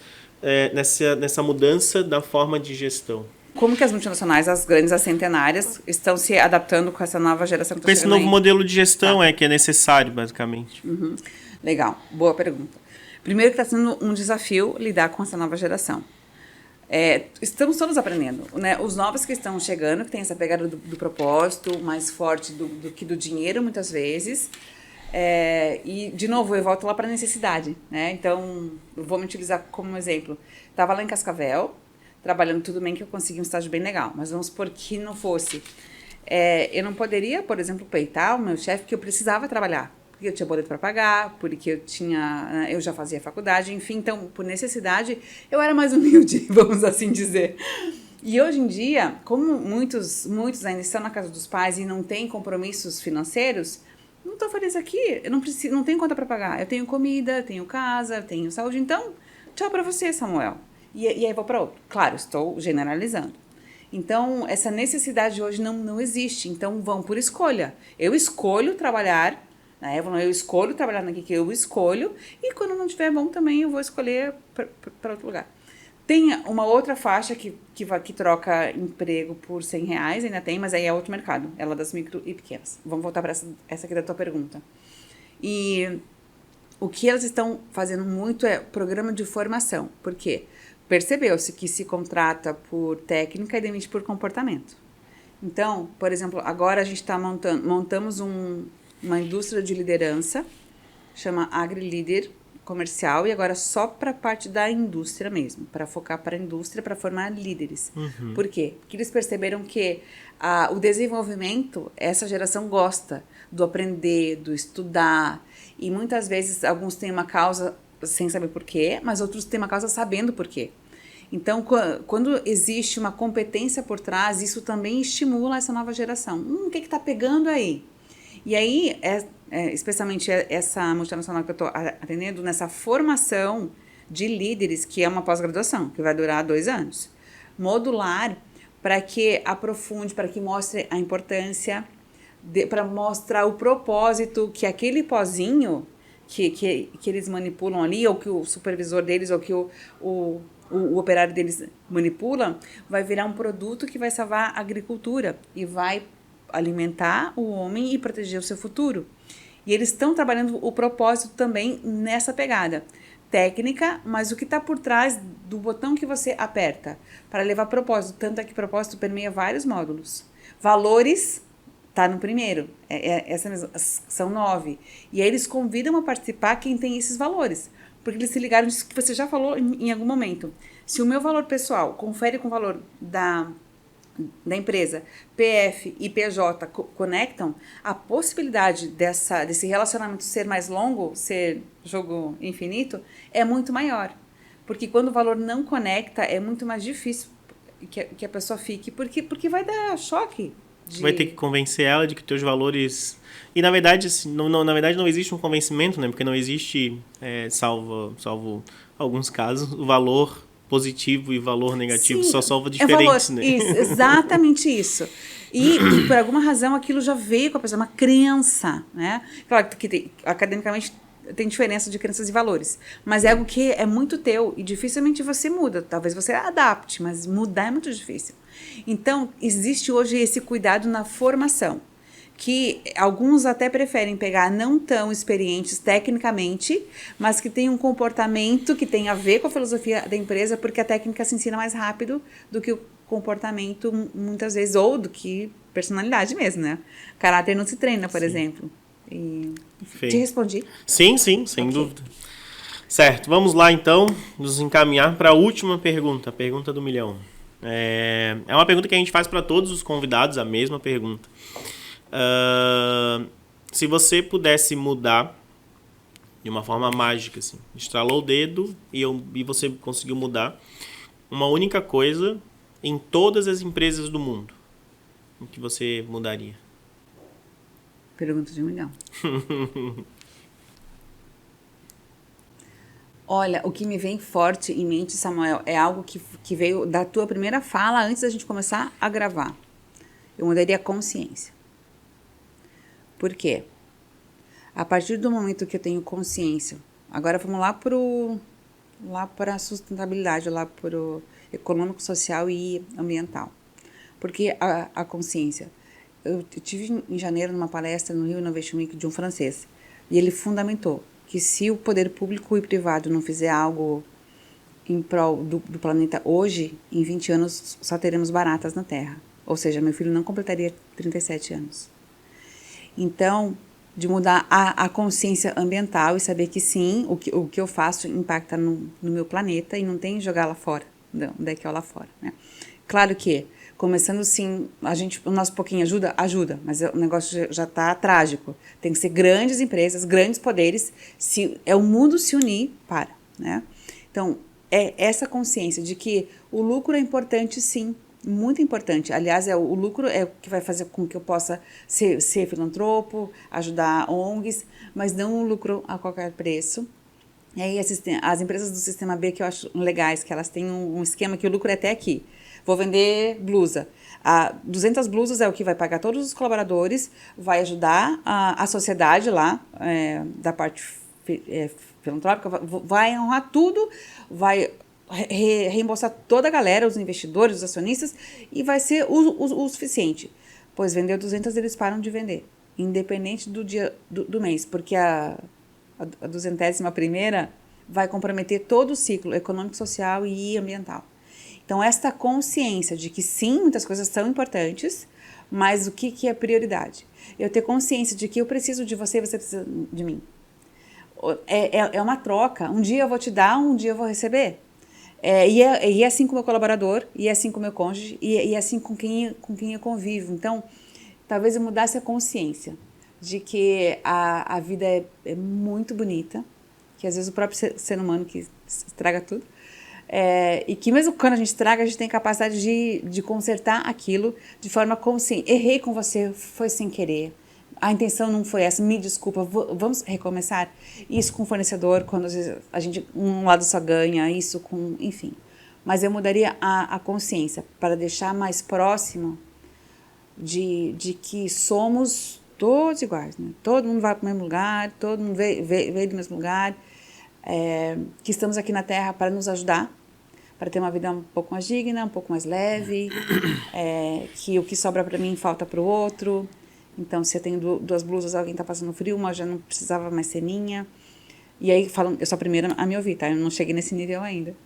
nessa mudança da forma de gestão? Como que as multinacionais, as grandes, as centenárias, estão se adaptando com essa nova geração que está Com esse novo modelo de gestão que é necessário, basicamente. Legal, boa pergunta. Primeiro que está sendo um desafio lidar com essa nova geração. Estamos todos aprendendo, né? Os novos que estão chegando, que tem essa pegada do propósito mais forte do que do dinheiro, muitas vezes. E, de novo, eu volto lá para a necessidade, né? Então, eu vou me utilizar como exemplo. Estava lá em Cascavel, trabalhando, tudo bem que eu consegui um estágio bem legal, mas vamos supor que não fosse. Eu não poderia, por exemplo, peitar o meu chefe, porque eu precisava trabalhar, porque eu tinha boleto para pagar, porque eu já fazia faculdade, enfim, então, por necessidade, eu era mais humilde, vamos assim dizer. E hoje em dia, como muitos ainda estão na casa dos pais e não têm compromissos financeiros, não estou feliz aqui, eu não tenho conta para pagar, eu tenho comida, tenho casa, tenho saúde, então, tchau para você, Samuel. E aí vou para outro. Claro, estou generalizando. Então, essa necessidade hoje não existe. Então, vão por escolha. Eu escolho trabalhar, né? Eu escolho trabalhar naquilo que eu escolho, e quando não tiver bom também, eu vou escolher para outro lugar. Tem uma outra faixa que troca emprego por R$100, ainda tem, mas aí é outro mercado. Ela das micro e pequenas. Vamos voltar para essa aqui da tua pergunta. E o que elas estão fazendo muito é programa de formação. Por quê? Percebeu-se que se contrata por técnica e demite por comportamento. Então, por exemplo, agora a gente montamos uma indústria de liderança, chama AgriLeader comercial, e agora só para a parte da indústria mesmo, para focar para a indústria, para formar líderes. Por quê? Porque eles perceberam que o desenvolvimento, essa geração gosta do aprender, do estudar, e muitas vezes alguns têm uma causa sem saber por quê, mas outros têm uma causa sabendo por quê. Então, quando existe uma competência por trás, isso também estimula essa nova geração. O que está pegando aí? E aí, especialmente essa multinacional que eu estou atendendo, nessa formação de líderes, que é uma pós-graduação, que vai durar 2 anos, modular, para que aprofunde, para que mostre a importância, para mostrar o propósito que aquele pozinho que eles manipulam ali, ou que o supervisor deles, ou que o operário deles manipula, vai virar um produto que vai salvar a agricultura e vai alimentar o homem e proteger o seu futuro. E eles estão trabalhando o propósito também nessa pegada técnica, mas o que está por trás do botão que você aperta para levar propósito, tanto é que propósito permeia vários módulos. Valores está no primeiro, essa mesma, são 9. E aí eles convidam a participar quem tem esses valores, porque eles se ligaram nisso que você já falou em algum momento. Se o meu valor pessoal confere com o valor da empresa, PF e PJ conectam, a possibilidade desse relacionamento ser mais longo, ser jogo infinito, é muito maior. Porque quando o valor não conecta, é muito mais difícil que a pessoa fique, porque vai dar choque. Vai ter que convencer ela de que teus valores... E, na verdade, não existe um convencimento, né? Porque não existe, salvo alguns casos, o valor positivo e valor negativo. Sim, só salva diferentes, né? Isso, exatamente isso. E, por alguma razão, aquilo já veio com a pessoa, uma crença, né? Claro que academicamente tem diferença de crenças e valores, mas é algo que é muito teu e dificilmente você muda. Talvez você adapte, mas mudar é muito difícil. Então, existe hoje esse cuidado na formação, que alguns até preferem pegar não tão experientes tecnicamente, mas que tem um comportamento que tem a ver com a filosofia da empresa, porque a técnica se ensina mais rápido do que o comportamento, muitas vezes, ou do que personalidade mesmo, né? Caráter não se treina, por exemplo. E te respondi? Sim, sem dúvida. Certo, vamos lá então, nos encaminhar para a última pergunta, a pergunta do milhão. É uma pergunta que a gente faz para todos os convidados, a mesma pergunta. Se você pudesse mudar de uma forma mágica, assim, estralou o dedo e você conseguiu mudar uma única coisa em todas as empresas do mundo, o que você mudaria? Pergunta de 1 milhão. Olha, o que me vem forte em mente, Samuel, é algo que veio da tua primeira fala antes da gente começar a gravar. Eu mudaria a consciência. Por quê? A partir do momento que eu tenho consciência, agora vamos lá para a sustentabilidade, lá para o econômico, social e ambiental. Porque a consciência... Eu tive em janeiro numa palestra no Rio Innovation Week de um francês, e ele fundamentou que se o poder público e privado não fizer algo em prol do planeta hoje, em 20 anos só teremos baratas na Terra. Ou seja, meu filho não completaria 37 anos. Então, de mudar a consciência ambiental e saber que sim, o que eu faço impacta no meu planeta e não tem que jogar lá fora, onde é que é lá fora, né? Claro que começando sim, o nosso pouquinho ajuda, mas o negócio já está trágico. Tem que ser grandes empresas, grandes poderes, o mundo se unir para, né? Então, é essa consciência de que o lucro é importante, sim, muito importante. Aliás, o lucro é o que vai fazer com que eu possa ser filantropo, ajudar ONGs, mas não o lucro a qualquer preço. E aí as empresas do Sistema B que eu acho legais, que elas têm um esquema que o lucro é até aqui. Vou vender blusa. 200 blusas é o que vai pagar todos os colaboradores, vai ajudar a sociedade lá, da parte filantrópica, vai honrar tudo, vai reembolsar toda a galera, os investidores, os acionistas, e vai ser o suficiente. Pois vendeu 200, eles param de vender, independente do dia do mês, porque a 201ª vai comprometer todo o ciclo econômico, social e ambiental. Então, esta consciência de que sim, muitas coisas são importantes, mas o que é prioridade? Eu ter consciência de que eu preciso de você e você precisa de mim. É uma troca. Um dia eu vou te dar, um dia eu vou receber. E é assim com o meu colaborador, e é assim com o meu cônjuge, e é assim com quem eu convivo. Então, talvez eu mudasse a consciência de que a vida é muito bonita, que às vezes o próprio ser humano que estraga tudo, e que mesmo quando a gente estraga, a gente tem capacidade de consertar aquilo de forma consciente. Errei com você, foi sem querer. A intenção não foi essa, me desculpa, vamos recomeçar. Isso com o fornecedor, quando às vezes um lado só ganha, isso com, enfim. Mas eu mudaria a consciência para deixar mais próximo de que somos todos iguais, né? Todo mundo vai para o mesmo lugar, todo mundo veio do mesmo lugar, que estamos aqui na Terra para nos ajudar, para ter uma vida um pouco mais digna, um pouco mais leve, que o que sobra para mim falta para o outro. Então, se eu tenho duas blusas, alguém está passando frio, uma já não precisava mais ser minha. E aí, eu sou a primeira a me ouvir, tá? Eu não cheguei nesse nível ainda.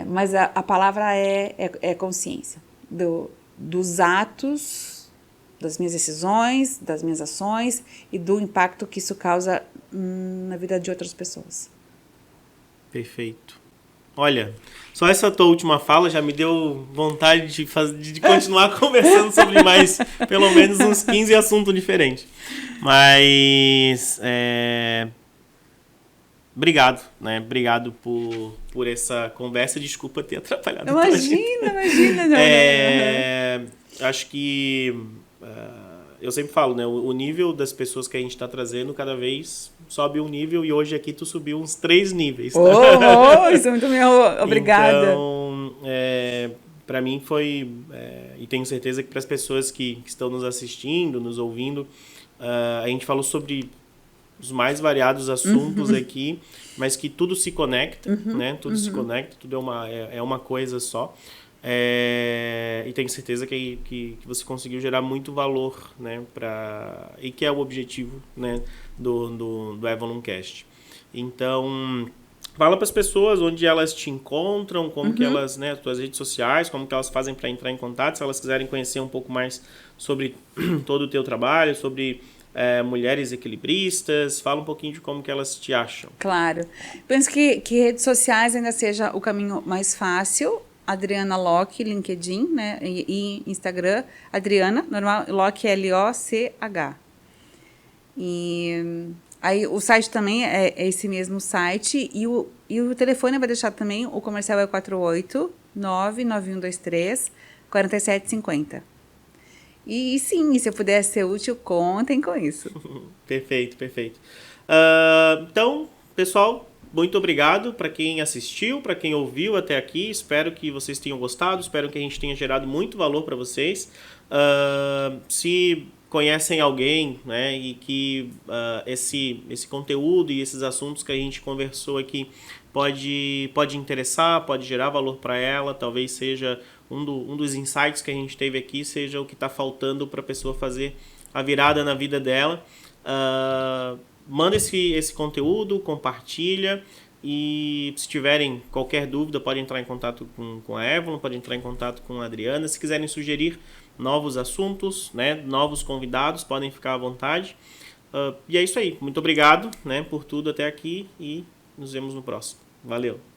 Mas a palavra é consciência. Dos atos, das minhas decisões, das minhas ações e do impacto que isso causa na vida de outras pessoas. Perfeito. Olha, só essa tua última fala já me deu vontade de continuar conversando sobre mais, pelo menos uns 15 assuntos diferentes. Mas, obrigado, né? Obrigado por essa conversa. Desculpa ter atrapalhado. Imagina. Acho que, eu sempre falo, né? O nível das pessoas que a gente está trazendo cada vez sobe um nível e hoje aqui tu subiu uns 3 níveis. Tá? Isso é muito meu. Obrigada. Então, para mim foi, e tenho certeza que para as pessoas que estão nos assistindo, nos ouvindo, a gente falou sobre os mais variados assuntos aqui, mas que tudo se conecta, né? Tudo se conecta, tudo é uma coisa só. E tenho certeza que você conseguiu gerar muito valor, né, e que é o objetivo, né, do Evoluncast. Então, fala para as pessoas onde elas te encontram, como que elas, né, as tuas redes sociais, como que elas fazem para entrar em contato, se elas quiserem conhecer um pouco mais sobre todo o teu trabalho, sobre mulheres equilibristas, fala um pouquinho de como que elas te acham. Claro. Penso que redes sociais ainda seja o caminho mais fácil. Adriana Locke, LinkedIn, né, e Instagram, Adriana, normal, Locke, L-O-C-H. E aí o site também é esse mesmo site, e o telefone vai deixar também, o comercial é 489-9123-4750. E sim, se eu puder ser útil, contem com isso. Perfeito. Então, pessoal, muito obrigado para quem assistiu, para quem ouviu até aqui. Espero que vocês tenham gostado, espero que a gente tenha gerado muito valor para vocês. Se conhecem alguém, né, e que esse conteúdo e esses assuntos que a gente conversou aqui pode interessar, pode gerar valor para ela, talvez seja um dos insights que a gente teve aqui, seja o que está faltando para a pessoa fazer a virada na vida dela. Manda esse conteúdo, compartilha, e se tiverem qualquer dúvida pode entrar em contato com a Evelyn, pode entrar em contato com a Adriana. Se quiserem sugerir novos assuntos, né, novos convidados, podem ficar à vontade. E é isso aí. Muito obrigado, né, por tudo até aqui e nos vemos no próximo. Valeu!